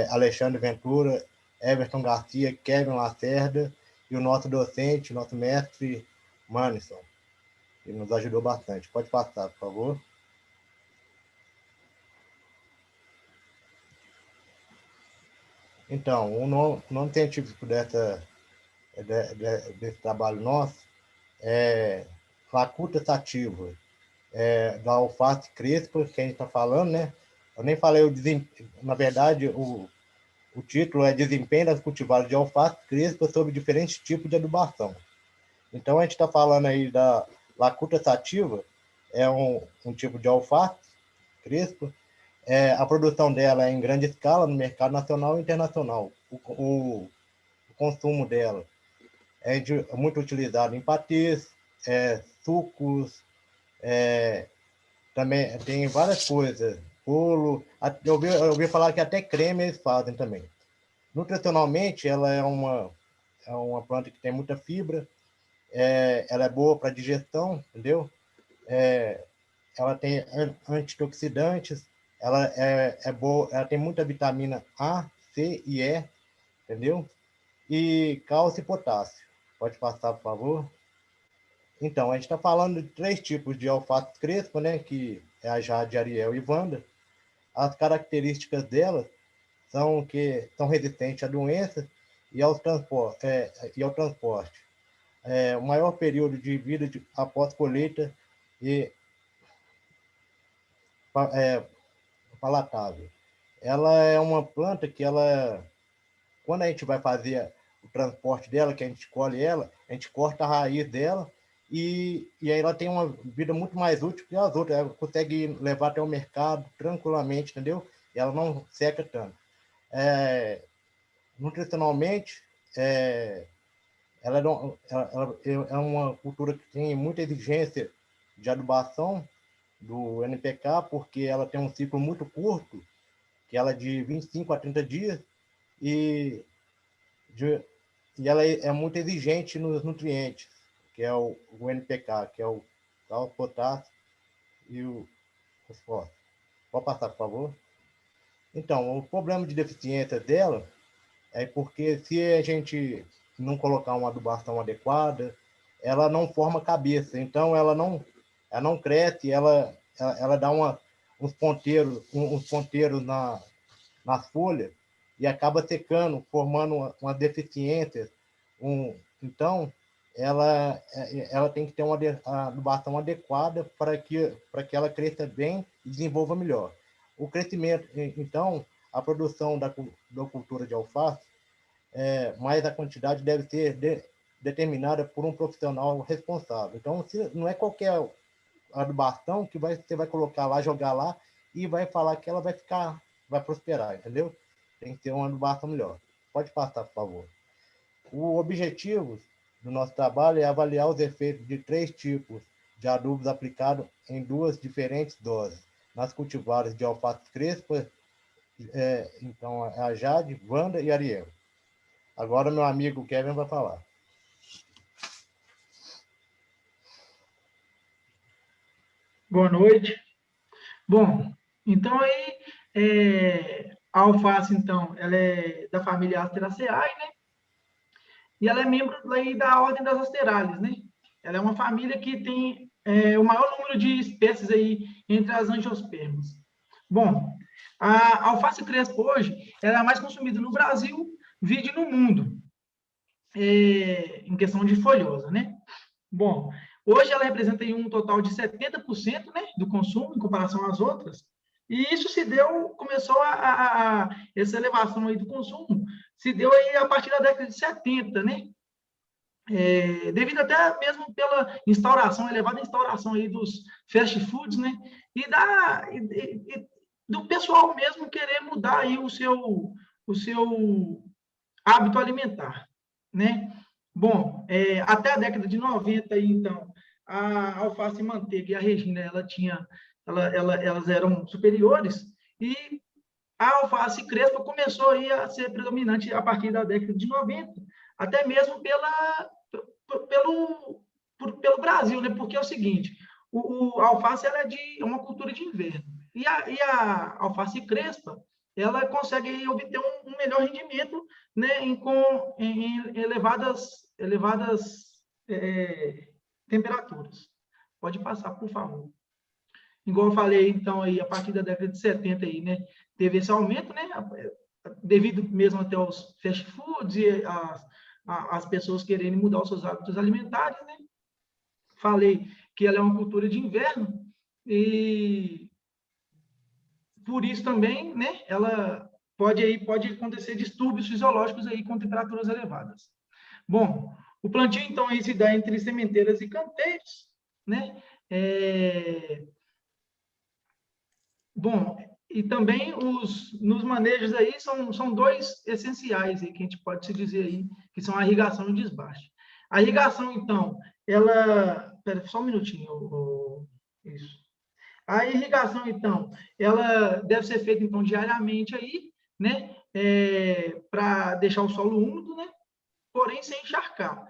Alexandre Ventura, Everton Garcia, Kevin Lacerda e o nosso docente, nosso mestre Manison. Ele nos ajudou bastante. Pode passar, por favor. Então, o nome científico desse trabalho nosso é Lacuta sativa, da alface crespa, que a gente está falando, né? Eu nem falei na verdade, o título é Desempenho das cultivares de alface crespa sob diferentes tipos de adubação. Então, a gente está falando aí da Lacuta sativa, é um tipo de alface crespa. A produção dela é em grande escala no mercado nacional e internacional. O consumo dela é muito utilizado em patês, sucos, também tem várias coisas, bolo. Eu ouvi falar que até creme eles fazem também. Nutricionalmente, ela é uma planta que tem muita fibra, ela é boa para digestão, entendeu? Ela tem antioxidantes, ela é boa, ela tem muita vitamina A, C e E, entendeu? E cálcio e potássio. Pode passar, por favor. Então, a gente está falando de 3 tipos de alface crespa, né? Que é a Jade, Ariel e Wanda. As características delas são que são resistentes a doenças e ao transporte. O maior período de vida após colheita e palatável. Ela é uma planta que quando a gente vai fazer o transporte dela, que a gente colhe ela, a gente corta a raiz dela e aí ela tem uma vida muito mais útil que as outras. Ela consegue levar até o mercado tranquilamente, entendeu? E ela não seca tanto. Nutricionalmente, ela é uma cultura que tem muita exigência de adubação do NPK, porque ela tem um ciclo muito curto, que ela é de 25 a 30 dias, e ela é muito exigente nos nutrientes, que é o NPK, que é o cálcio, potássio e o fósforo. Pode passar, por favor? Então, o problema de deficiência dela é porque se a gente não colocar uma adubação adequada, ela não forma cabeça, então ela não cresce, ela dá uns ponteiros nas folhas e acaba secando, formando uma deficiência. Então, ela tem que ter uma adubação adequada para que ela cresça bem e desenvolva melhor. O crescimento, então, a produção da cultura de alface, mas a quantidade deve ser determinada por um profissional responsável. Então, não é qualquer adubação que você vai colocar lá, jogar lá e vai falar que ela vai prosperar, entendeu? Tem que ter uma adubação melhor. Pode passar, por favor. O objetivo do nosso trabalho é avaliar os efeitos de 3 tipos de adubos aplicados em 2 diferentes doses, nas cultivares de alface crespa, então a Jade, Wanda e Ariel. Agora meu amigo Kevin vai falar. Boa noite. Bom, então aí, a alface, então, ela é da família Asteraceae, né? E ela é membro aí da Ordem das Asterales, né? Ela é uma família que tem o maior número de espécies aí entre as angiospermas. Bom, a alface crespa hoje, ela é a mais consumida no Brasil, vide no mundo, em questão de folhosa, né? Bom, hoje ela representa aí um total de 70%, né, do consumo em comparação às outras, e isso começou essa elevação aí do consumo, se deu aí a partir da década de 70, né? Devido até mesmo pela elevada instauração aí dos fast foods, né? E do pessoal mesmo querer mudar aí o seu hábito alimentar, né? Bom, até a década de 90, aí, então, a alface manteiga e a Regina, elas eram superiores, e a alface crespa começou aí a ser predominante a partir da década de 90, até mesmo pelo Brasil, né? Porque é o seguinte, a alface ela é uma cultura de inverno, e a alface crespa, ela consegue obter um melhor rendimento, né, em elevadas temperaturas. Pode passar, por favor. Igual eu falei, então, aí, a partir da década de 70, aí, né, teve esse aumento, né, devido mesmo até aos fast foods e as pessoas quererem mudar os seus hábitos alimentares, né. Falei que ela é uma cultura de inverno e por isso também, né, ela pode acontecer distúrbios fisiológicos aí com temperaturas elevadas. Bom, o plantio, então, aí se dá entre sementeiras e canteiros, né? Bom, e também nos manejos aí são 2 essenciais aí, que a gente pode se dizer aí, que são a irrigação e o desbaste. A irrigação, então, Pera, só um minutinho. Isso. A irrigação, então, ela deve ser feita, então, diariamente aí, né? Para deixar o solo úmido, né? Porém, sem encharcar.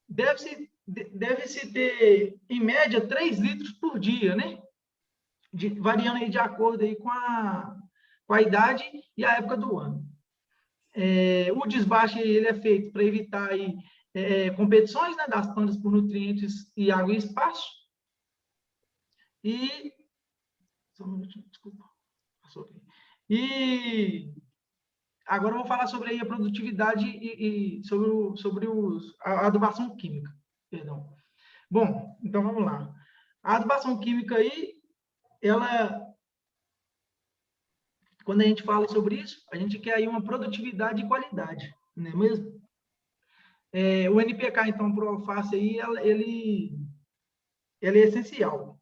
Deve-se ter, em média, 3 litros por dia, né? Variando aí de acordo aí com a idade e a época do ano. O desbaste ele é feito para evitar aí, competições, né, das plantas por nutrientes e água e espaço. E só um minutinho, desculpa. Passou aqui. E agora eu vou falar sobre aí a produtividade e sobre a adubação química. Perdão. Bom, então vamos lá. A adubação química aí, quando a gente fala sobre isso, a gente quer aí uma produtividade e qualidade, não é mesmo? O NPK, então, para o alface aí, ele é essencial,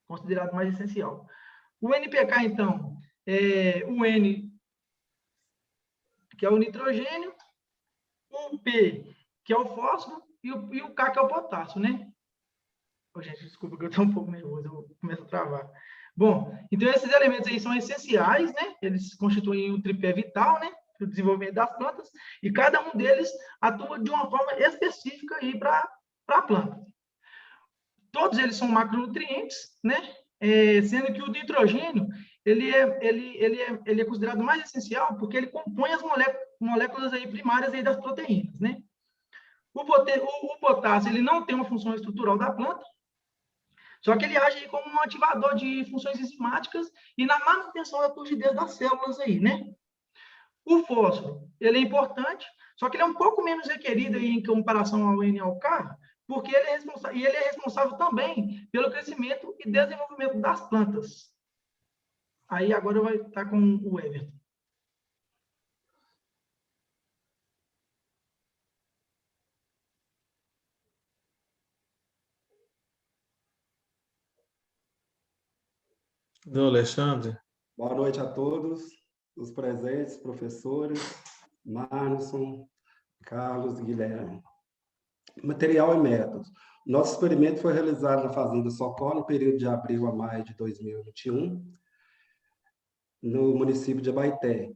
considerado mais essencial. O NPK, então, o N, que é o nitrogênio, o P, que é o fósforo, e o K, que é o potássio, né? Oh, gente, desculpa que eu estou um pouco nervoso, eu começo a travar. Bom, então esses elementos aí são essenciais, né? Eles constituem o tripé vital, né? Para o desenvolvimento das plantas, e cada um deles atua de uma forma específica aí para a planta. Todos eles são macronutrientes, né? Sendo que o nitrogênio ele é considerado mais essencial porque ele compõe as moléculas aí primárias aí das proteínas, né? O potássio ele não tem uma função estrutural da planta, Só que ele age aí como um ativador de funções enzimáticas e na manutenção da turgidez das células aí, né? O fósforo, ele é importante, só que ele é um pouco menos requerido aí em comparação ao NaOH, porque ele é responsável também pelo crescimento e desenvolvimento das plantas. Aí agora vai estar com o Everton. Do Alexandre. Boa noite a todos, os presentes, professores, Marnson, Carlos e Guilherme. Material e métodos. Nosso experimento foi realizado na Fazenda Socó, no período de abril a maio de 2021, no município de Abaeté,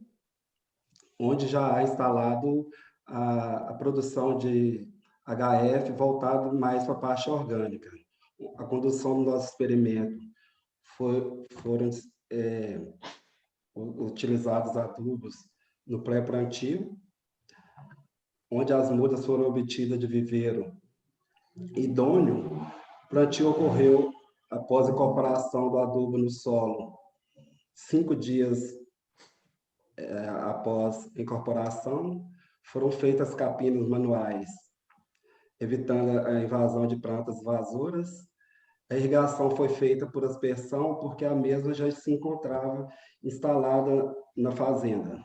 onde já há instalado a produção de HF voltado mais para a parte orgânica. A condução do nosso experimento foram utilizados adubos no pré-plantio, onde as mudas foram obtidas de viveiro idôneo. O plantio ocorreu após a incorporação do adubo no solo, 5 dias após a incorporação. Foram feitas capinas manuais, evitando a invasão de plantas invasoras. A irrigação foi feita por aspersão, porque a mesma já se encontrava instalada na fazenda.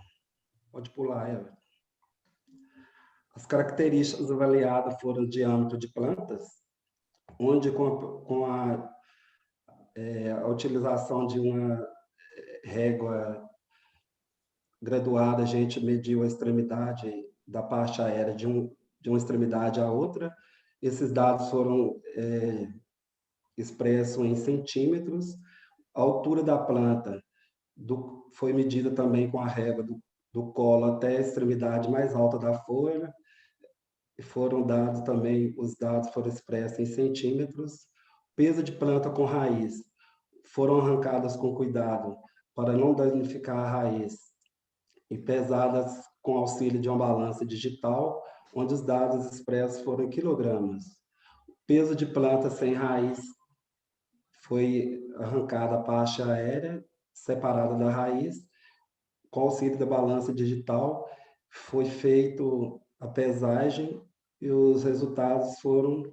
Pode pular, Eva. As características avaliadas foram o diâmetro de plantas, onde com a utilização de uma régua graduada, a gente mediu a extremidade da parte aérea de uma extremidade à outra. Esses dados foram expressos em centímetros. A altura da planta foi medida também com a régua do colo até a extremidade mais alta da folha. Foram dados também, os dados foram expressos em centímetros. Peso de planta com raiz foram arrancadas com cuidado para não danificar a raiz e pesadas com auxílio de uma balança digital, onde os dados expressos foram em quilogramas. Peso de planta sem raiz foi arrancada a parte aérea, separada da raiz, com auxílio da balança digital, foi feito a pesagem e os resultados foram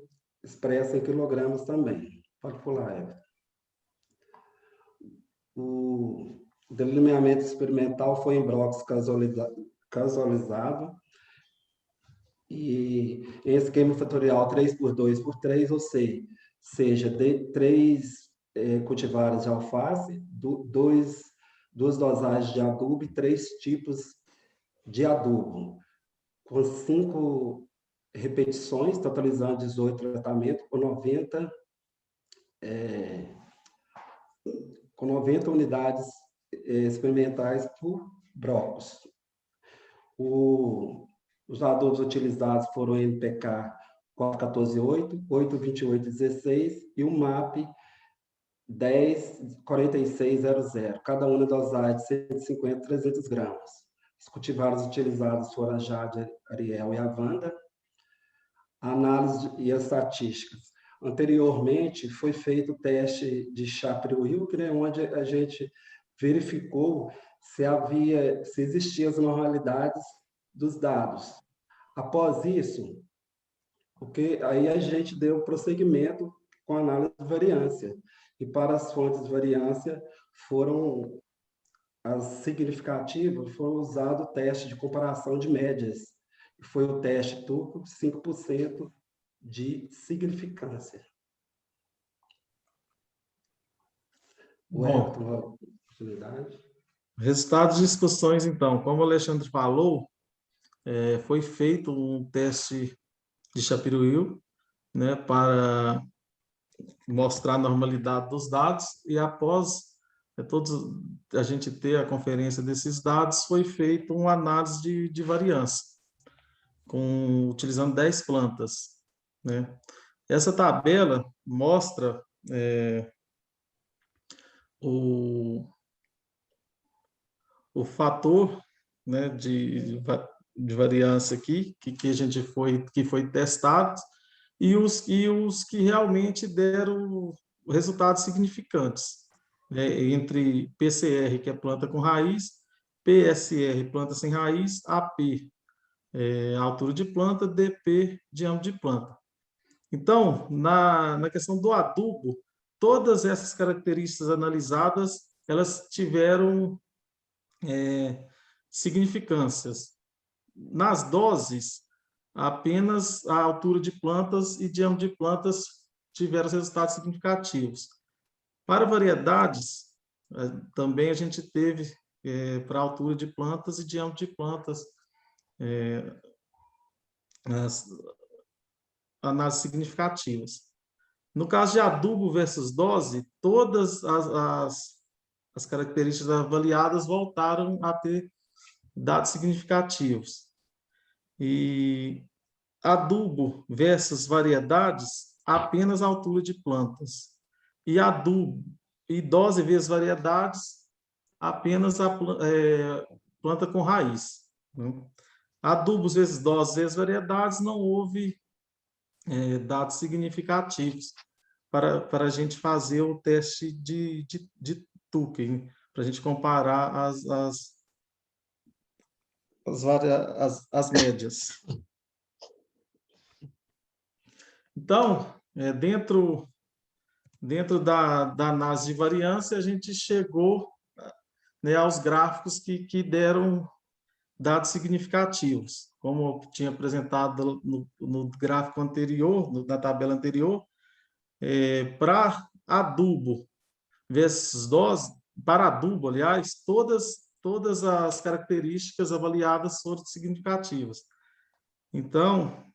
expressos em quilogramas também. Pode pular, Eva. O delineamento experimental foi em blocos casualizado e em esquema fatorial 3x2x3, ou seja, de 3 cultivares de alface, duas dosagens de adubo e 3 tipos de adubo, com 5 repetições, totalizando 18 tratamentos, com 90 unidades experimentais por blocos. Os adubos utilizados foram o NPK 414.8, 828.16 e o MAP 10.46.00, cada uma dosagem de 150 a 300 gramas. Os cultivares utilizados foram a Jade, a Ariel e a Wanda. A análise e as estatísticas. Anteriormente, foi feito o teste de Shapley-Wilk, né, onde a gente verificou se existiam as normalidades dos dados. Após isso, aí a gente deu prosseguimento com a análise de variância. E para as fontes de variância, as significativas, foram usado o teste de comparação de médias. Foi o teste Turco, 5% de significância. O Everton, uma oportunidade. Resultados de discussões, então. Como o Alexandre falou, foi feito um teste de Shapley-Wilk, né, para mostrar a normalidade dos dados, e após a gente ter a conferência desses dados, foi feita uma análise de variância, utilizando 10 plantas, né? Essa tabela mostra o fator, né, de variância aqui, que foi testado, e os que realmente deram resultados significantes, né, entre PCR, que é planta com raiz, PSR, planta sem raiz, AP, altura de planta, DP, diâmetro de planta. Então, na questão do adubo, todas essas características analisadas, elas tiveram significâncias. Nas doses, apenas a altura de plantas e diâmetro de plantas tiveram resultados significativos. Para variedades, também a gente teve, para a altura de plantas e diâmetro de plantas, as análises significativas. No caso de adubo versus dose, todas as características avaliadas voltaram a ter dados significativos. E adubo versus variedades, apenas a altura de plantas. E adubo e dose vezes variedades, apenas a planta com raiz. Né? Adubos vezes doses vezes variedades, não houve dados significativos para a gente fazer o teste de Tukey, para a gente comparar as médias. Então, dentro da análise de variância, a gente chegou, né, aos gráficos que deram dados significativos. Como eu tinha apresentado no gráfico anterior, na tabela anterior, para adubo versus dose, para adubo, aliás, todas as características avaliadas foram significativas. Então,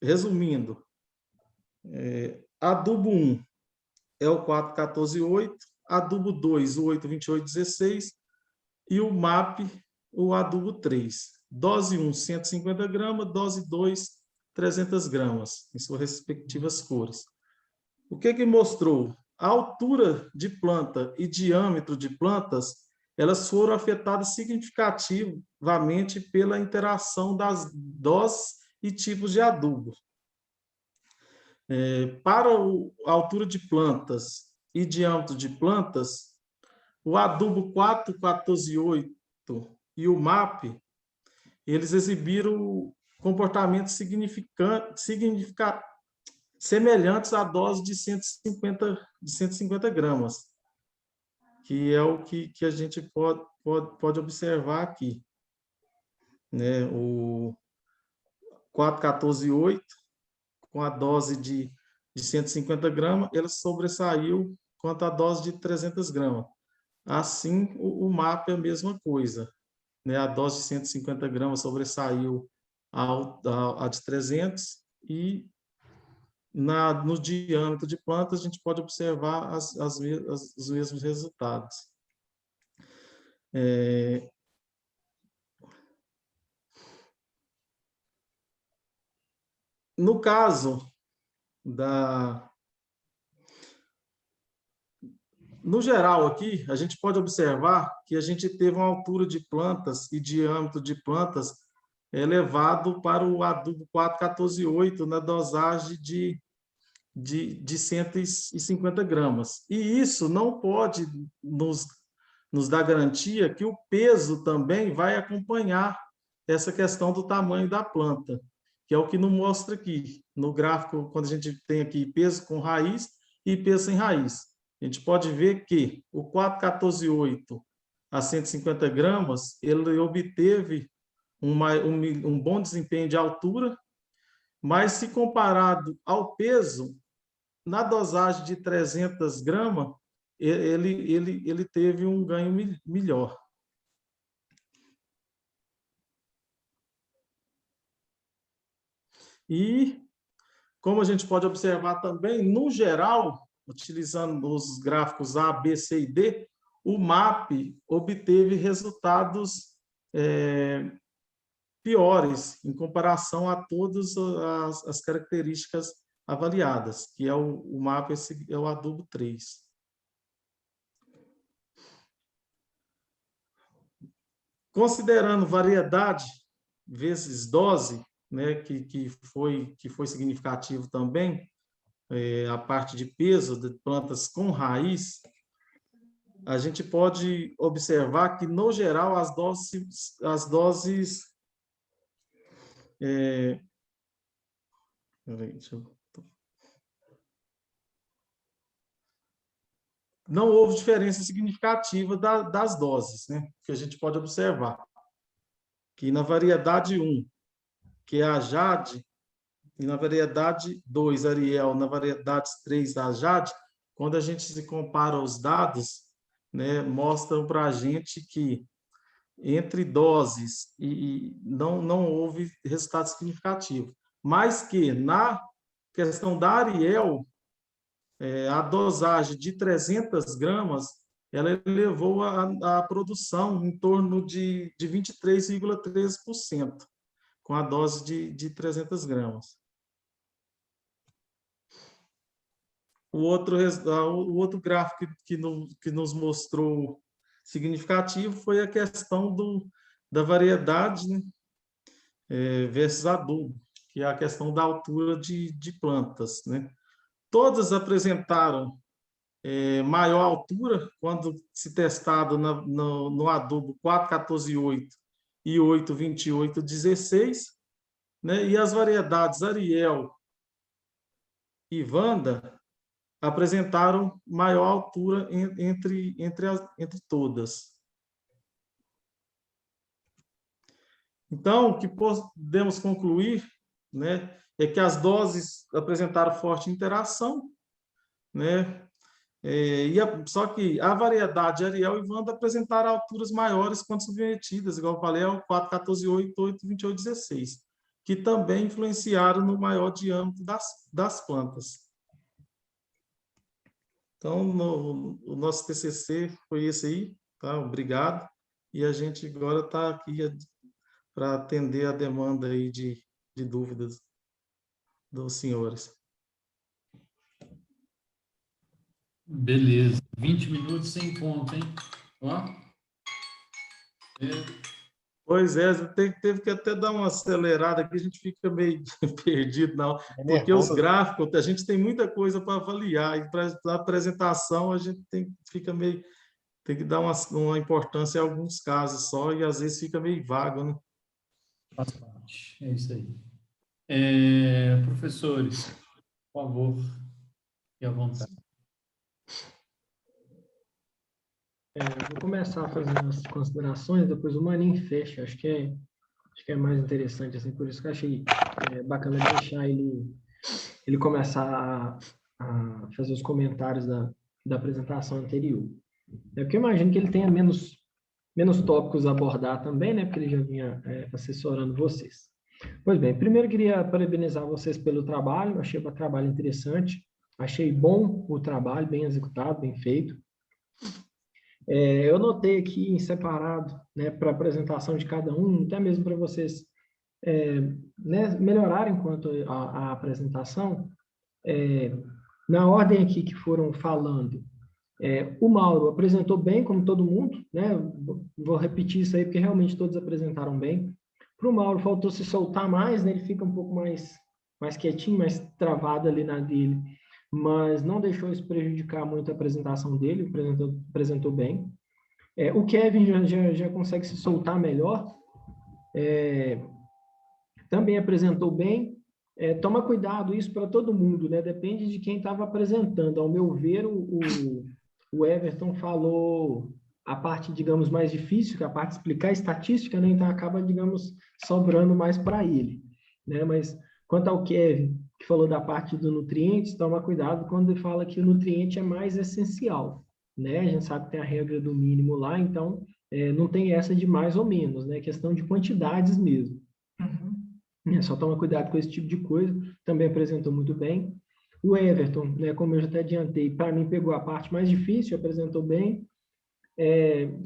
resumindo, adubo 1 é o 4,14,8, adubo 2, o 8,28,16, e o MAP, o adubo 3. Dose 1, 150 gramas, dose 2, 300 gramas, em suas respectivas cores. O que mostrou? A altura de planta e diâmetro de plantas, elas foram afetadas significativamente pela interação das doses e tipos de adubo. Para a altura de plantas e diâmetro de plantas, o adubo 4,14,8 e o MAP, eles exibiram comportamentos semelhantes à dose de 150 gramas, que é o que a gente pode observar aqui. Né? O 4,14,8, com a dose de 150 gramas, ele sobressaiu quanto à dose de 300 gramas. Assim, o MAP é a mesma coisa. Né? A dose de 150 gramas sobressaiu a de 300 e no diâmetro de plantas a gente pode observar os mesmos resultados. No caso no geral aqui, a gente pode observar que a gente teve uma altura de plantas e diâmetro de plantas elevado para o adubo 4,14,8 na dosagem de 150 gramas. E isso não pode nos dar garantia que o peso também vai acompanhar essa questão do tamanho da planta, que é o que nos mostra aqui, no gráfico, quando a gente tem aqui peso com raiz e peso sem raiz. A gente pode ver que o 4,14,8 a 150 gramas, ele obteve um bom desempenho de altura, mas se comparado ao peso, na dosagem de 300 gramas, ele teve um ganho melhor. E, como a gente pode observar também, no geral, utilizando os gráficos A, B, C e D, o MAP obteve resultados piores em comparação a todas as características avaliadas, que é o MAP, é o adubo 3. Considerando variedade vezes dose, né, que foi significativo também, a parte de peso de plantas com raiz, a gente pode observar que, no geral, as doses não houve diferença significativa das doses, né? Que a gente pode observar. Que na variedade 1, que é a Jade, e na variedade 2, Ariel, na variedade 3, a Jade, quando a gente se compara os dados, né, mostram para a gente que entre doses e não houve resultado significativo. Mas que na questão da Ariel, a dosagem de 300 gramas, ela elevou a produção em torno de 23,13%, com a dose de 300 gramas. O outro gráfico que nos mostrou significativo foi a questão da variedade, né, versus adubo, que é a questão da altura de plantas, né? Todas apresentaram maior altura quando se testado no adubo 4,14,8 e 8,28,16, né? E as variedades Ariel e Wanda apresentaram maior altura entre todas. Então, o que podemos concluir, né, é que as doses apresentaram forte interação, né? Só que a variedade Ariel e Wanda apresentaram alturas maiores quando submetidas, igual eu falei, ao 4,14,8, 8,28,16, que também influenciaram no maior diâmetro das plantas. Então, o nosso TCC foi esse aí, tá? Obrigado. E a gente agora está aqui para atender a demanda aí de dúvidas dos senhores. Beleza. 20 minutos sem ponto, hein? Ó. Pois é, teve que até dar uma acelerada aqui, a gente fica meio perdido, não, porque os gráficos, a gente tem muita coisa para avaliar, e para a apresentação a gente tem que dar uma importância em alguns casos só, e às vezes fica meio vago, né? Faz parte, é isso aí. Professores, por favor, fique à vontade. Vou começar fazendo as considerações, depois o Maninho fecha. Acho que é mais interessante, assim, por isso que eu achei bacana deixar ele começar a fazer os comentários da apresentação anterior. Porque eu imagino que ele tenha menos tópicos a abordar também, né? Porque ele já vinha assessorando vocês. Pois bem, primeiro queria parabenizar vocês pelo trabalho, achei o trabalho interessante, achei bom o trabalho, bem executado, bem feito. Eu notei aqui em separado, né, para a apresentação de cada um, até mesmo para vocês né, melhorarem quanto à apresentação, na ordem aqui que foram falando, o Mauro apresentou bem, como todo mundo, né? Vou repetir isso aí, porque realmente todos apresentaram bem. Para o Mauro faltou se soltar mais, né? Ele fica um pouco mais quietinho, mais travado ali na dele, mas não deixou isso prejudicar muito a apresentação dele, apresentou bem. O Kevin já consegue se soltar melhor, também apresentou bem. Toma cuidado, isso para todo mundo, né? Depende de quem estava apresentando. Ao meu ver, o Everton falou a parte, digamos, mais difícil, que é a parte de explicar a estatística, né? Então acaba, digamos, sobrando mais para ele, né? Mas quanto ao Kevin, que falou da parte do nutrientes, toma cuidado quando ele fala que o nutriente é mais essencial, né? A gente sabe que tem a regra do mínimo lá, então não tem essa de mais ou menos, né? É questão de quantidades mesmo. Só toma cuidado com esse tipo de coisa. Também apresentou muito bem. O Everton, né, como eu já até adiantei, para mim pegou a parte mais difícil, apresentou bem.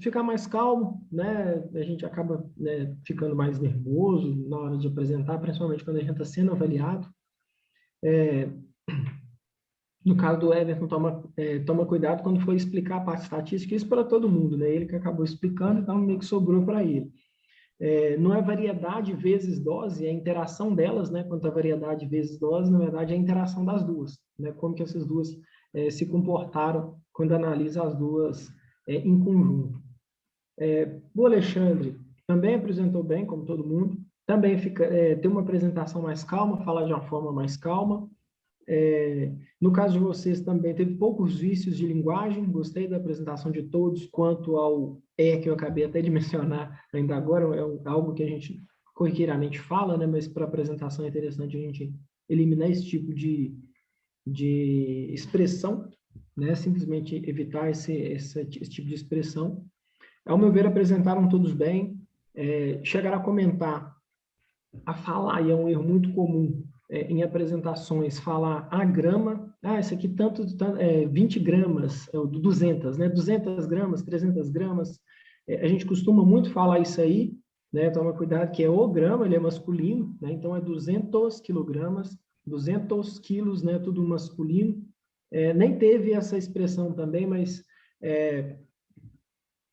Ficar mais calmo, né? A gente acaba, né, ficando mais nervoso na hora de apresentar, principalmente quando a gente está sendo avaliado. No caso do Everton, toma cuidado quando for explicar a parte estatística, isso para todo mundo, né? Ele que acabou explicando, então meio que sobrou para ele. não é variedade vezes dose, é a interação delas, né? Quanto a variedade vezes dose, na verdade, é a interação das duas, né? Como que essas duas se comportaram quando analisa as duas em conjunto. O Alexandre também apresentou bem, como todo mundo, também tem uma apresentação mais calma, fala de uma forma mais calma. No caso de vocês também teve poucos vícios de linguagem, gostei da apresentação de todos, quanto ao que eu acabei até de mencionar ainda agora, algo que a gente corriqueiramente fala, né, mas para apresentação é interessante a gente eliminar esse tipo de expressão, né, simplesmente evitar esse tipo de expressão. Ao meu ver, apresentaram todos bem, chegaram a comentar, a falar, e é um erro muito comum em apresentações, falar a grama, isso aqui 20 gramas, 200, né? 200 gramas, 300 gramas, a gente costuma muito falar isso aí, né? Toma cuidado que é o grama, ele é masculino, né? Então é 200 quilogramas, 200 quilos, né? Tudo masculino. Nem teve essa expressão também, mas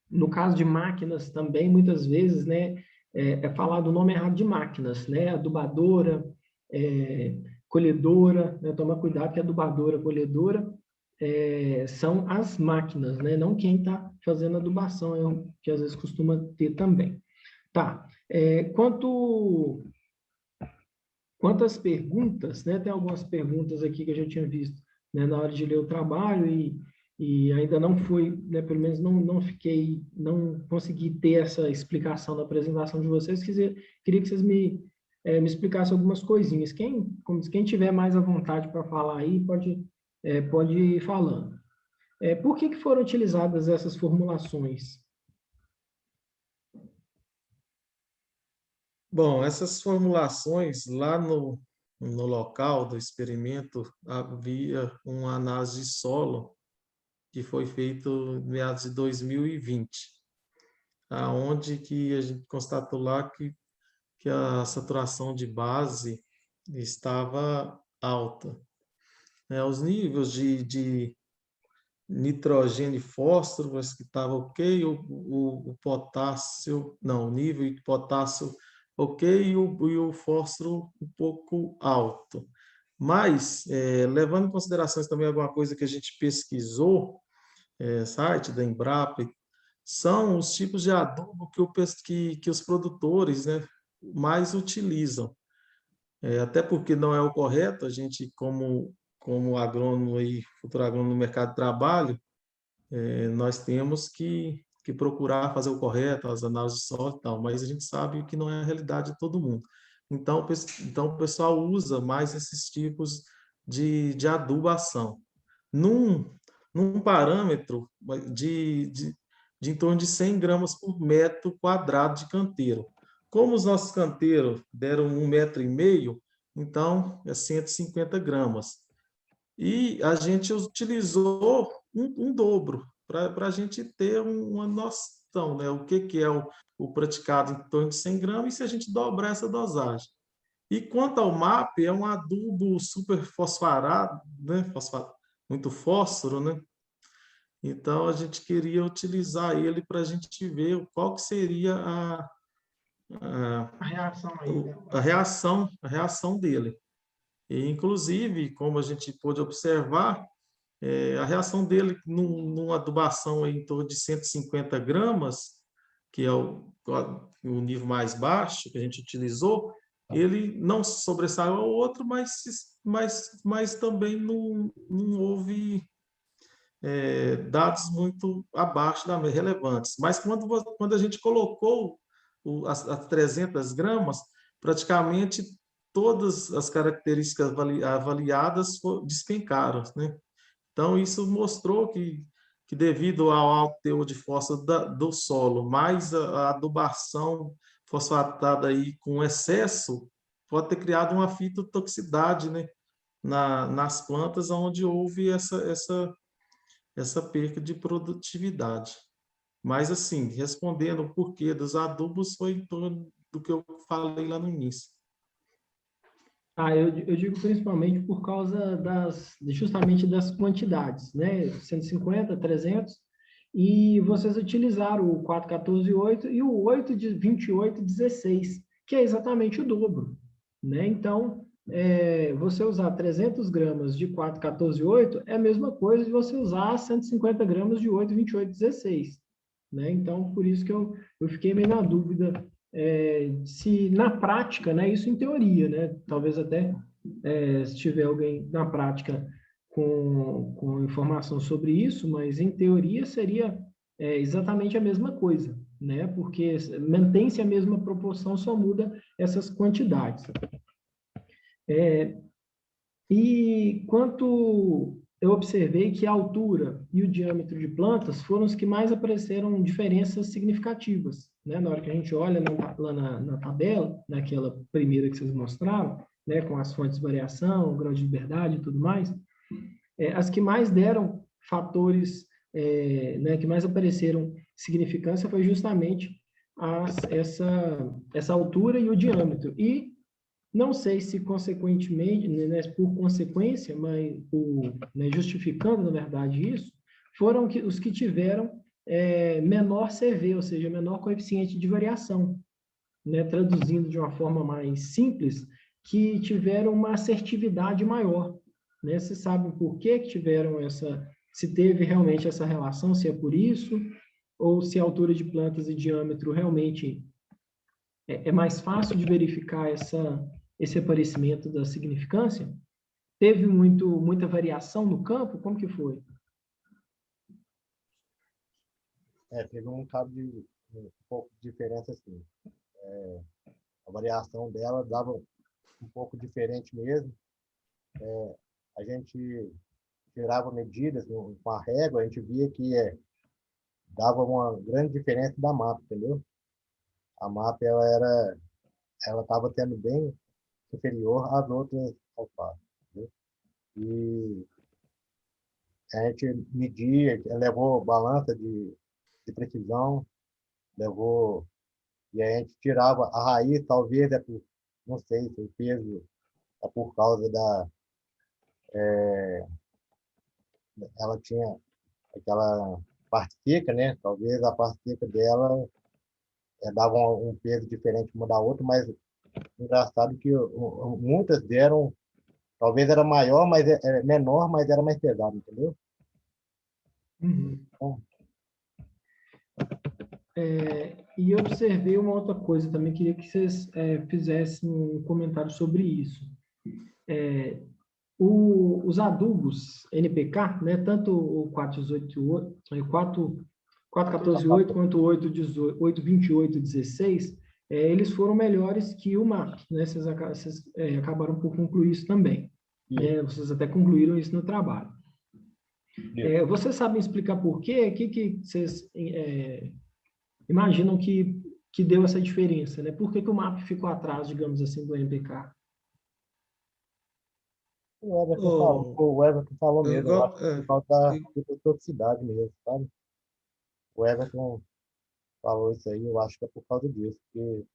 no caso de máquinas também, muitas vezes, né? Falado o nome errado de máquinas, né? Adubadora, colhedora, né? Toma cuidado que adubadora, colhedora são as máquinas, né? Não quem está fazendo adubação, que às vezes costuma ter também. Tá. Quanto às perguntas, né? Tem algumas perguntas aqui que eu já tinha visto, né? Na hora de ler o trabalho e ainda não fui, né, pelo menos não consegui ter essa explicação da apresentação de vocês. Queria que vocês me explicassem algumas coisinhas. Quem tiver mais à vontade para falar aí, pode ir falando. Por que foram utilizadas essas formulações? Bom, essas formulações, lá no local do experimento, havia uma análise de solo que foi feito em meados de 2020, aonde que a gente constatou lá que a saturação de base estava alta. Os níveis de nitrogênio e fósforo, mas que estava ok, o potássio, não, o nível de potássio ok, e o fósforo um pouco alto. Mas, levando em consideração também alguma coisa que a gente pesquisou, site da Embrapa, são os tipos de adubo que os produtores, né, mais utilizam. Até porque não é o correto, a gente, como agrônomo e futuro agrônomo no mercado de trabalho, nós temos que procurar fazer o correto, as análises de solo e tal, mas a gente sabe que não é a realidade de todo mundo. Então o pessoal usa mais esses tipos de adubação. Num parâmetro de em torno de 100 gramas por metro quadrado de canteiro. Como os nossos canteiros deram 1,5 metro, então é 150 gramas. E a gente utilizou um dobro, para a gente ter uma noção, né? O que é o praticado em torno de 100 gramas, e se a gente dobrar essa dosagem. E quanto ao MAP, é um adubo super fosforado, né? Muito fósforo, né? Então, a gente queria utilizar ele para a gente ver qual que seria a reação dele. E, inclusive, como a gente pôde observar, a reação dele numa adubação em torno de 150 gramas, que é o nível mais baixo que a gente utilizou, ele não sobressaiu ao outro, mas também não houve dados muito abaixo da média, relevantes. Mas quando a gente colocou as 300 gramas, praticamente todas as características avaliadas despencaram, né? Então, isso mostrou que devido ao alto teor de fósforo do solo, mais a adubação fosfatada aí com excesso, pode ter criado uma fitotoxicidade, né, nas plantas onde houve essa perca de produtividade. Mas, assim, respondendo o porquê dos adubos, foi em torno do que eu falei lá no início. Eu digo principalmente por causa justamente das quantidades, né? 150, 300, e vocês utilizaram o 4,14,8 e o 8 de 28,16, que é exatamente o dobro, né? Então, você usar 300 gramas de 4,14,8 é a mesma coisa de você usar 150 gramas de 8,28,16, né? Então, por isso que eu fiquei meio na dúvida se na prática, né, isso em teoria, né? Talvez até se tiver alguém na prática com informação sobre isso, mas em teoria seria exatamente a mesma coisa, né? Porque mantém-se a mesma proporção, só muda essas quantidades. E quanto eu observei que a altura e o diâmetro de plantas foram os que mais apareceram diferenças significativas, né? Na hora que a gente olha lá na tabela, naquela primeira que vocês mostraram, né, com as fontes de variação, grau de liberdade e tudo mais, as que mais deram fatores, né, que mais apareceram significância foi justamente essa altura e o diâmetro. E não sei se consequentemente, né, por consequência, mas né, justificando, na verdade, isso, foram os que tiveram menor CV, ou seja, menor coeficiente de variação, né, traduzindo de uma forma mais simples, que tiveram uma assertividade maior, né? Vocês sabem por que tiveram se teve realmente essa relação, se é por isso, ou se a altura de plantas e diâmetro realmente é mais fácil de verificar esse aparecimento da significância? Teve muita variação no campo? Como que foi? Teve um pouco de diferença, assim. A variação dela dava um pouco diferente mesmo. A gente tirava medidas com a régua, a gente via que dava uma grande diferença da MAP, entendeu? A MAP, ela estava tendo bem superior às outras alfazes, entendeu? E a gente media, levou balança de precisão, e a gente tirava a raiz, talvez não sei se o peso é por causa ela tinha aquela parte seca, né? Talvez a parte seca dela dava um peso diferente uma da outra, mas engraçado que muitas deram, talvez era maior, mas menor, mas era mais pesado, entendeu? Uhum. E eu observei uma outra coisa também, queria que vocês fizessem um comentário sobre isso. Os adubos NPK, né, tanto o 4,14,8 quanto o 8,28,16, eles foram melhores que o MAP, né? Vocês acabaram por concluir isso também. Vocês até concluíram isso no trabalho. Vocês sabem explicar por quê? O que vocês imaginam que deu essa diferença, né? Por que o MAP ficou atrás, digamos assim, do NPK? O Everton falou mesmo, eu acho que por causa da toxicidade mesmo, sabe? O Everton falou isso aí, eu acho que é por causa disso, porque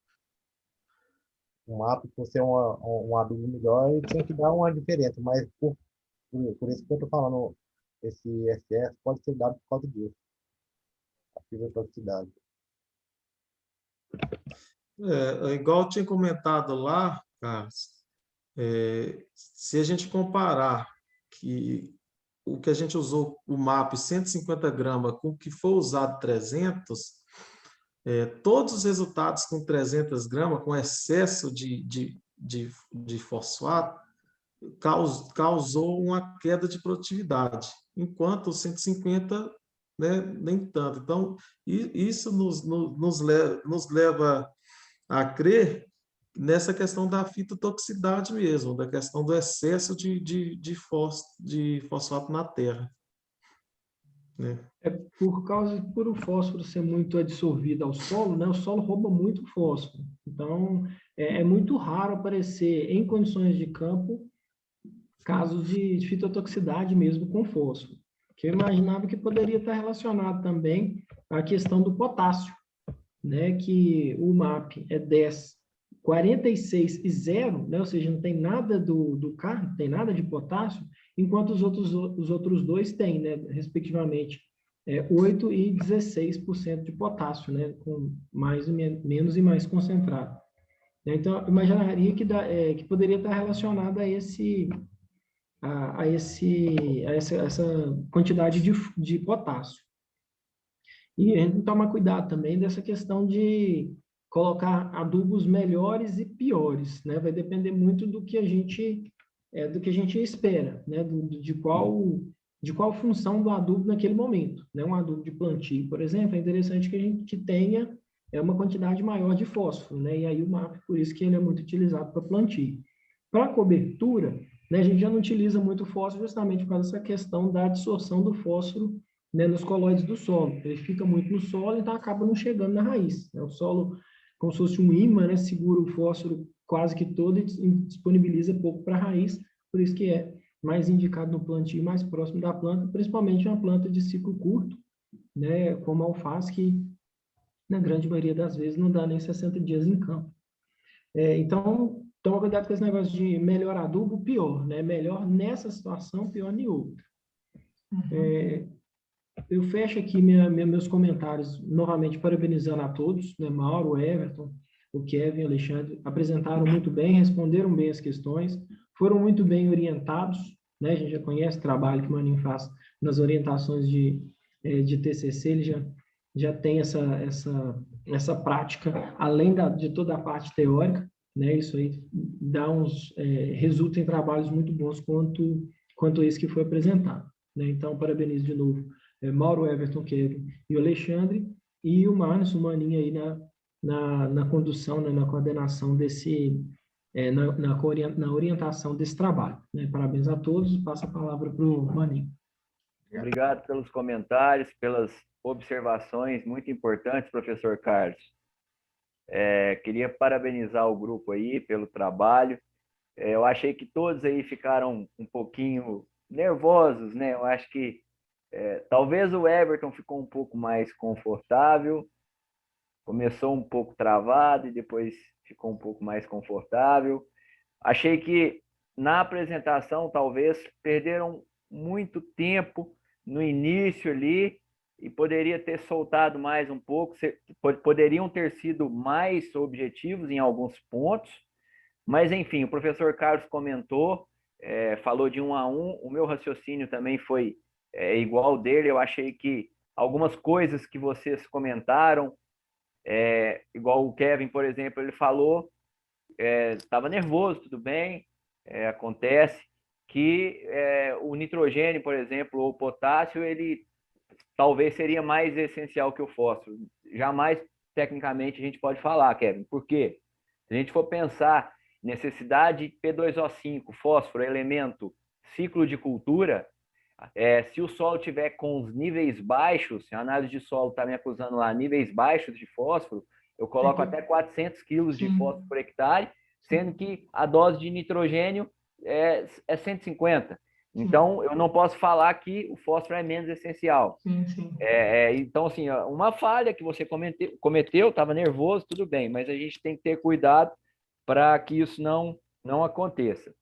o MAP, por ser um adubo melhor, ele tinha que dar uma diferença, mas por isso que eu estou falando, esse excesso pode ser dado por causa disso, a toxicidade. Igual eu tinha comentado lá, Carlos, se a gente comparar que o que a gente usou, o MAP 150 gramas, com o que foi usado 300, todos os resultados com 300 gramas, com excesso de fosfato, causou uma queda de produtividade, enquanto o 150, né, nem tanto. Então, isso nos leva a crer nessa questão da fitotoxicidade mesmo, da questão do excesso de fosfato na terra. Né? Por o fósforo ser muito adsorvido ao solo, né, o solo rouba muito fósforo. Então, é muito raro aparecer em condições de campo casos de fitotoxicidade mesmo com fósforo. Que eu imaginava que poderia estar relacionado também à questão do potássio, né, que o MAP é 10, 46 e 0, né, ou seja, não tem nada do K, não tem nada de potássio, enquanto os outros dois têm, né, respectivamente, 8 e 16% de potássio, né? Com mais e menos e mais concentrado. Então, eu imaginaria que poderia estar relacionado essa quantidade de potássio. E a gente tem que tomar cuidado também dessa questão de colocar adubos melhores e piores, né? Vai depender muito do que a gente espera, né? De qual função do adubo naquele momento, né? Um adubo de plantio, por exemplo, é interessante que a gente tenha uma quantidade maior de fósforo, né? E aí o MAP, por isso que ele é muito utilizado para plantio. Para cobertura, né, a gente já não utiliza muito fósforo justamente por causa dessa questão da absorção do fósforo, né, nos colóides do solo. Ele fica muito no solo, então acaba não chegando na raiz, né? O solo, como se fosse um ímã, né, segura o fósforo quase que todo e disponibiliza pouco para a raiz, por isso que é mais indicado no plantio mais próximo da planta, principalmente uma planta de ciclo curto, né, como a alface, que na grande maioria das vezes não dá nem 60 dias em campo. Então, toma cuidado com esse negócio de melhor adubo, pior, né? Melhor nessa situação, pior em outra. Eu fecho aqui meus comentários, novamente parabenizando a todos, né? Mauro, Everton, o Kevin, o Alexandre, apresentaram muito bem, responderam bem as questões, foram muito bem orientados, né? A gente já conhece o trabalho que o Maninho faz nas orientações de TCC, ele já tem essa prática, além de toda a parte teórica, né? Isso aí resulta em trabalhos muito bons quanto esse que foi apresentado, né? Então, parabenizo de novo Mauro, Everton, Kevin e o Alexandre, e o Márcio, o Maninho aí na condução, né, na coordenação na orientação desse trabalho, né? Parabéns a todos, passo a palavra para o Maninho. Obrigado pelos comentários, pelas observações muito importantes, professor Carlos. Queria parabenizar o grupo aí pelo trabalho. Eu achei que todos aí ficaram um pouquinho nervosos, né? Eu acho que talvez o Everton ficou um pouco mais confortável, começou um pouco travado e depois ficou um pouco mais confortável. Achei que na apresentação talvez perderam muito tempo no início ali e poderia ter soltado mais um pouco, poderiam ter sido mais objetivos em alguns pontos, mas enfim, o professor Carlos comentou, falou de 1 a 1, o meu raciocínio também foi igual dele. Eu achei que algumas coisas que vocês comentaram, igual o Kevin, por exemplo, ele falou, estava nervoso, tudo bem, acontece que o nitrogênio, por exemplo, ou o potássio, ele talvez seria mais essencial que o fósforo. Jamais, tecnicamente, a gente pode falar, Kevin. Por quê? Se a gente for pensar necessidade P2O5, fósforo, elemento, ciclo de cultura, se o solo tiver com os níveis baixos, se a análise de solo está me acusando lá níveis baixos de fósforo, eu coloco até 400 quilos de fósforo por hectare, sendo que a dose de nitrogênio é 150. Então, eu não posso falar que o fósforo é menos essencial. Então, assim, uma falha que você cometeu, estava nervoso, tudo bem, mas a gente tem que ter cuidado para que isso não aconteça.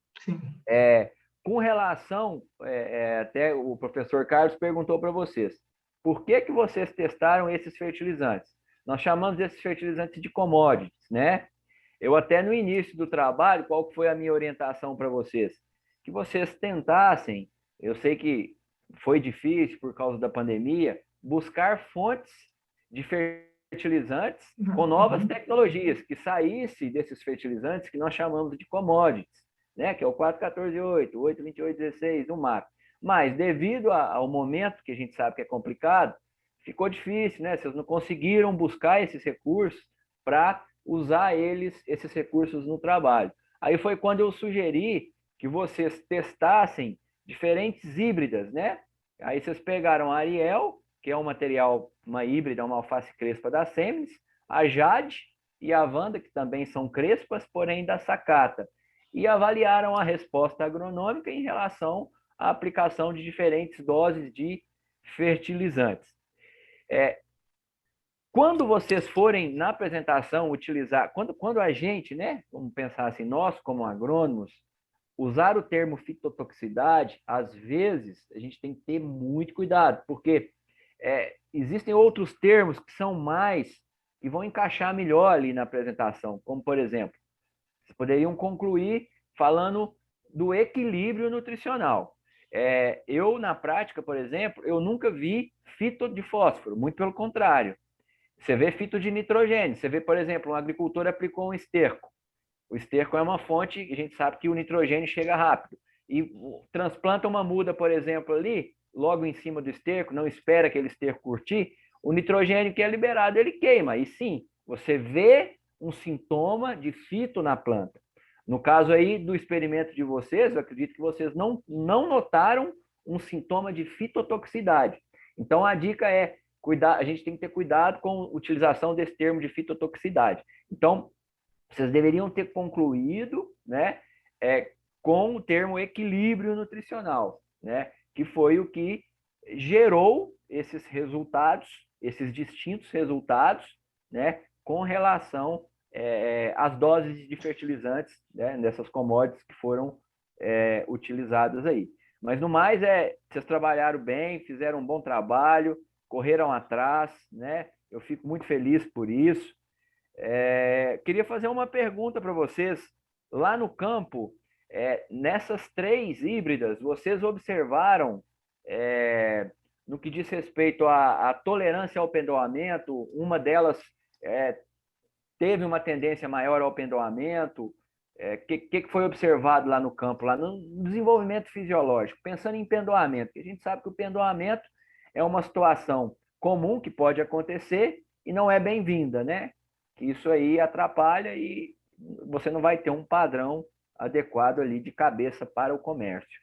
Com relação, até o professor Carlos perguntou para vocês, por que vocês testaram esses fertilizantes? Nós chamamos esses fertilizantes de commodities, né? Eu até no início do trabalho, qual foi a minha orientação para vocês? Que vocês tentassem, eu sei que foi difícil por causa da pandemia, buscar fontes de fertilizantes com novas tecnologias, que saísse desses fertilizantes que nós chamamos de commodities, né? Que é o 4,14,8, 8,28,16, o MAP. Mas, devido ao momento que a gente sabe que é complicado, ficou difícil, né? Vocês não conseguiram buscar esses recursos para usar esses recursos no trabalho. Aí foi quando eu sugeri que vocês testassem diferentes híbridas, né? Aí vocês pegaram a Ariel, que é um material, uma híbrida, uma alface crespa da Semens, a Jade e a Wanda, que também são crespas, porém da Sakata, e avaliaram a resposta agronômica em relação à aplicação de diferentes doses de fertilizantes. Quando vocês forem na apresentação utilizar, quando a gente, né, vamos pensar assim, nós como agrônomos, usar o termo fitotoxicidade, às vezes a gente tem que ter muito cuidado, porque existem outros termos que são mais, que vão encaixar melhor ali na apresentação, como, por exemplo, vocês poderiam concluir falando do equilíbrio nutricional. Eu, na prática, por exemplo, eu nunca vi fito de fósforo, muito pelo contrário. Você vê fito de nitrogênio, você vê, por exemplo, um agricultor aplicou um esterco. O esterco é uma fonte, a gente sabe que o nitrogênio chega rápido. E transplanta uma muda, por exemplo, ali, logo em cima do esterco, não espera aquele esterco curtir, o nitrogênio que é liberado, ele queima. E sim, você vê um sintoma de fito na planta. No caso aí do experimento de vocês, eu acredito que vocês não notaram um sintoma de fitotoxicidade. Então, a dica é, a gente tem que ter cuidado com a utilização desse termo de fitotoxicidade. Então, vocês deveriam ter concluído, né, com o termo equilíbrio nutricional, né, que foi o que gerou esses resultados, esses distintos resultados, né, com relação às doses de fertilizantes, né, dessas commodities que foram utilizadas aí. Mas no mais, vocês trabalharam bem, fizeram um bom trabalho, correram atrás, né? Eu fico muito feliz por isso. Queria fazer uma pergunta para vocês. Lá no campo, nessas 3 híbridas, vocês observaram, no que diz respeito à tolerância ao pendoamento, uma delas teve uma tendência maior ao pendoamento? Que foi observado lá no campo, lá no desenvolvimento fisiológico, pensando em pendoamento, que a gente sabe que o pendoamento é uma situação comum que pode acontecer e não é bem-vinda, né? Que isso aí atrapalha e você não vai ter um padrão adequado ali de cabeça para o comércio.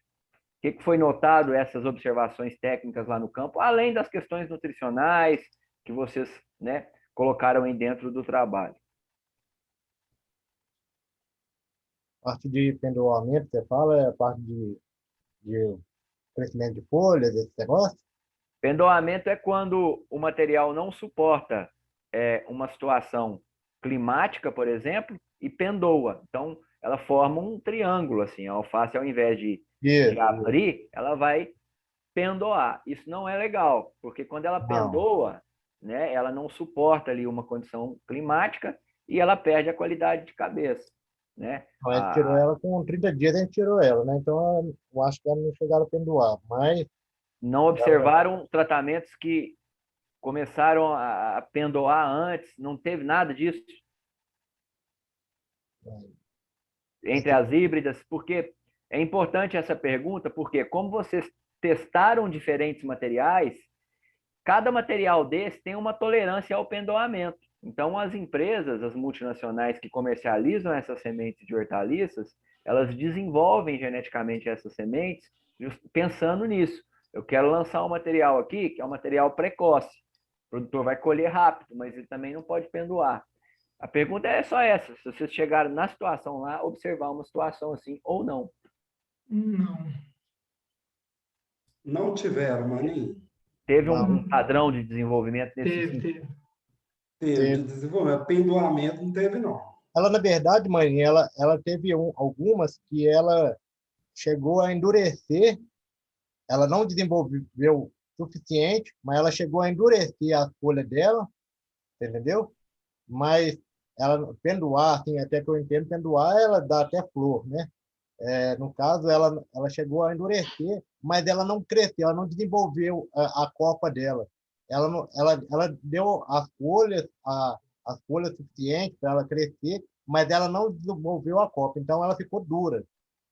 O que foi notado essas observações técnicas lá no campo, além das questões nutricionais que vocês, né, colocaram aí dentro do trabalho? Parte de pendoamento, você fala, é a parte de crescimento de folhas, esse negócio? Pendoamento é quando o material não suporta uma situação climática, por exemplo, e pendoa. Então, ela forma um triângulo, assim. A alface, ao invés de abrir, ela vai pendoar. Isso não é legal, porque quando ela pendoa, né, ela não suporta ali uma condição climática e ela perde a qualidade de cabeça, né? A gente tirou ela com 30 dias, a gente tirou ela, né? Então, eu acho que ela não chegaram a pendoar, mas... Não observaram tratamentos que começaram a pendoar antes? Não teve nada disso? Entre as híbridas? Porque é importante essa pergunta, porque como vocês testaram diferentes materiais, cada material desse tem uma tolerância ao pendoamento. Então, as empresas, as multinacionais que comercializam essas sementes de hortaliças, elas desenvolvem geneticamente essas sementes pensando nisso. Eu quero lançar um material aqui que é um material precoce. O produtor vai colher rápido, mas ele também não pode pendoar. A pergunta é só essa: se vocês chegaram na situação lá, observar uma situação assim ou não. Não. Não tiveram, Maninho. Teve um padrão de desenvolvimento nesse sentido? Teve de desenvolvimento. Pendoamento não teve, não. Ela, na verdade, mãe, ela teve algumas que ela chegou a endurecer. Ela não desenvolveu suficiente, mas ela chegou a endurecer a folha dela, entendeu? Mas ela pendoar, assim, até que eu entendo, pendoar, ela dá até flor, né? No caso, ela chegou a endurecer, mas ela não cresceu, ela não desenvolveu a copa dela. Ela deu as folhas suficientes para ela crescer, mas ela não desenvolveu a copa, então ela ficou dura.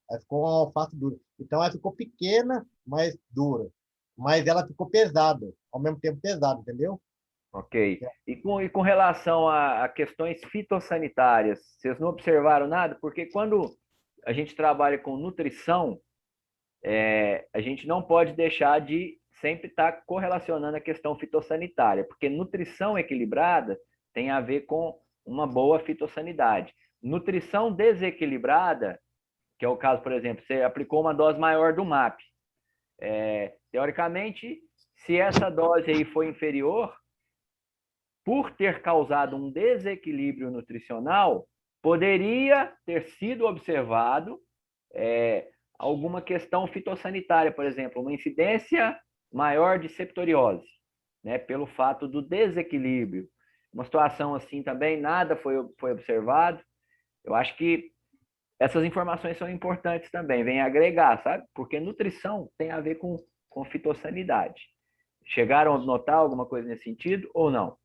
Ela ficou uma alface dura. Então, ela ficou pequena, mas dura. Mas ela ficou pesada, ao mesmo tempo pesada, entendeu? Ok. E com relação a questões fitossanitárias, vocês não observaram nada? Porque quando a gente trabalha com nutrição, a gente não pode deixar de sempre estar correlacionando a questão fitossanitária, porque nutrição equilibrada tem a ver com uma boa fitossanidade. Nutrição desequilibrada, que é o caso, por exemplo, você aplicou uma dose maior do MAP. Teoricamente, se essa dose aí for inferior, por ter causado um desequilíbrio nutricional, poderia ter sido observado alguma questão fitossanitária, por exemplo, uma incidência maior de septoriose, né, pelo fato do desequilíbrio. Uma situação assim também, nada foi observado. Eu acho que essas informações são importantes também, vem agregar, sabe? Porque nutrição tem a ver com fitossanidade. Chegaram a notar alguma coisa nesse sentido ou não?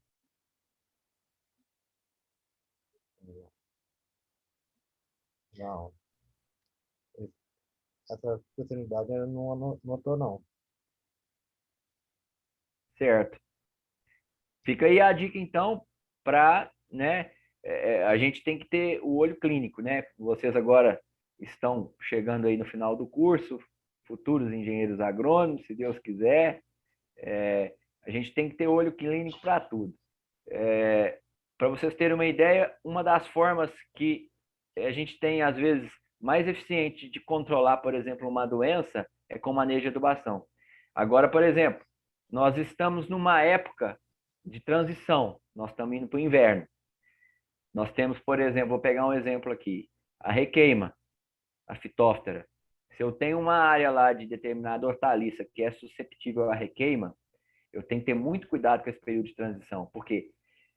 Não. Essa oportunidade eu não notou, não. Certo. Fica aí a dica, então, para, né, a gente tem que ter o olho clínico, né? Vocês agora estão chegando aí no final do curso, futuros engenheiros agrônomos, se Deus quiser. A gente tem que ter olho clínico para tudo. Para vocês terem uma ideia, uma das formas que a gente tem, às vezes, mais eficiente de controlar, por exemplo, uma doença é com manejo de adubação. Agora, por exemplo, nós estamos numa época de transição, nós estamos indo para o inverno. Nós temos, por exemplo, vou pegar um exemplo aqui, a requeima, a fitóftora. Se eu tenho uma área lá de determinada hortaliça que é susceptível à requeima, eu tenho que ter muito cuidado com esse período de transição, porque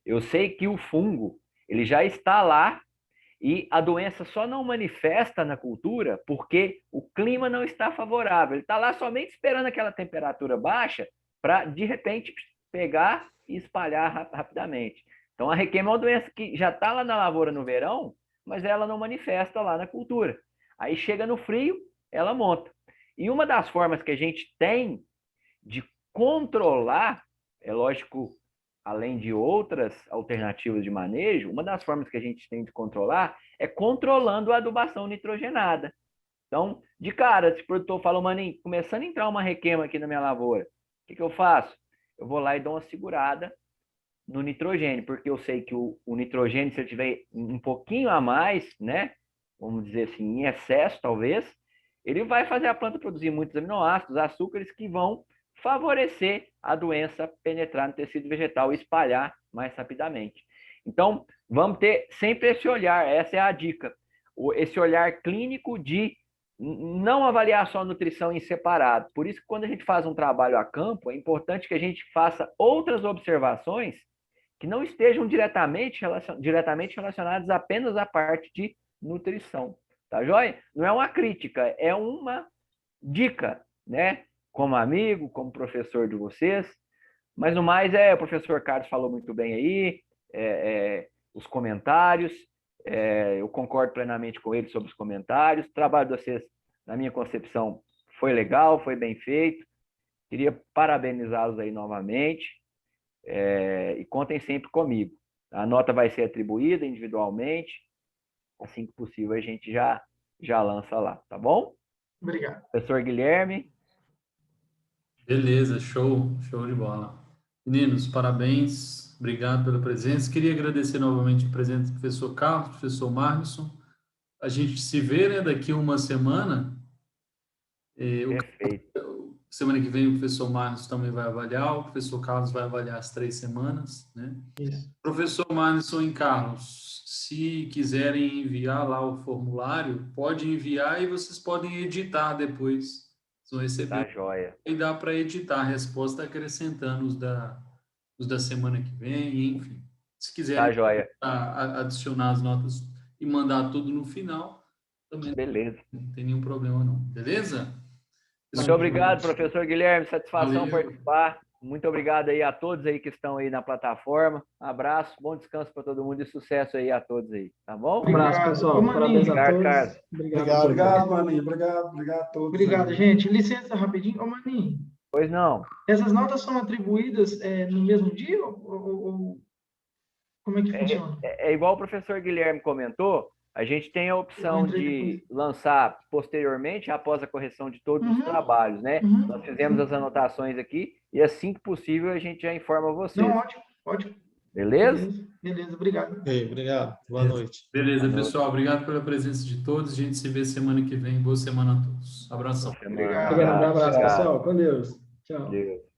eu sei que o fungo ele já está lá e a doença só não manifesta na cultura porque o clima não está favorável. Ele está lá somente esperando aquela temperatura baixa para, de repente, pegar e espalhar rapidamente. Então, a requeima é uma doença que já está lá na lavoura no verão, mas ela não manifesta lá na cultura. Aí chega no frio, ela monta. E uma das formas que a gente tem de controlar, é lógico, além de outras alternativas de manejo, uma das formas que a gente tem de controlar é controlando a adubação nitrogenada. Então, de cara, se o produtor fala, maninho, começando a entrar uma requeima aqui na minha lavoura, o que eu faço? Eu vou lá e dou uma segurada no nitrogênio, porque eu sei que o nitrogênio, se ele tiver um pouquinho a mais, né, vamos dizer assim, em excesso talvez, ele vai fazer a planta produzir muitos aminoácidos, açúcares que vão favorecer a doença penetrar no tecido vegetal e espalhar mais rapidamente. Então, vamos ter sempre esse olhar, essa é a dica, esse olhar clínico de não avaliar só a nutrição em separado. Por isso que quando a gente faz um trabalho a campo, é importante que a gente faça outras observações que não estejam diretamente relacionadas apenas à parte de nutrição. Tá joia? Não é uma crítica, é uma dica, né? Como amigo, como professor de vocês. Mas no mais, o professor Carlos falou muito bem aí, os comentários, eu concordo plenamente com ele sobre os comentários. O trabalho de vocês, na minha concepção, foi legal, foi bem feito. Queria parabenizá-los aí novamente. E contem sempre comigo. A nota vai ser atribuída individualmente. Assim que possível, a gente já lança lá, tá bom? Obrigado. Professor Guilherme. Beleza, show de bola. Meninos, parabéns, obrigado pela presença. Queria agradecer novamente a presença do professor Carlos, do professor Marlisson. A gente se vê, né, daqui a uma semana. Perfeito. Semana que vem o professor Marlisson também vai avaliar, o professor Carlos vai avaliar as 3 semanas, né? Isso. Professor Marlisson e Carlos, se quiserem enviar lá o formulário, pode enviar e vocês podem editar depois. Vocês vão receber. Tá joia. E dá para editar a resposta acrescentando os da semana que vem, enfim. Se quiserem Tá joia. adicionar as notas e mandar tudo no final, também beleza. Não tem nenhum problema não. Beleza? Muito obrigado, professor Guilherme. Satisfação Valeu. participar. Muito obrigado aí a todos aí que estão aí na plataforma. Um abraço, bom descanso para todo mundo e sucesso aí a todos aí, tá bom? Um abraço, pessoal. Ô, Parabéns a Obrigado, todos. Carlos. Obrigado. Obrigado, Maninho. Obrigado a todos. Obrigado, gente. Licença rapidinho. Ô, Maninho, Pois não. essas notas são atribuídas no mesmo dia ou como é que funciona? É igual o professor Guilherme comentou, a gente tem a opção de lançar posteriormente, após a correção de todos os trabalhos, né? Nós fizemos as anotações aqui e assim que possível a gente já informa vocês. Não, ótimo. Beleza? Beleza, obrigado. Obrigado. Boa noite. Beleza, Boa pessoal. Obrigado pela presença de todos. A gente se vê semana que vem. Boa semana a todos. Abração. Obrigado. Um abraço, pessoal. Com Deus. Tchau. Deus.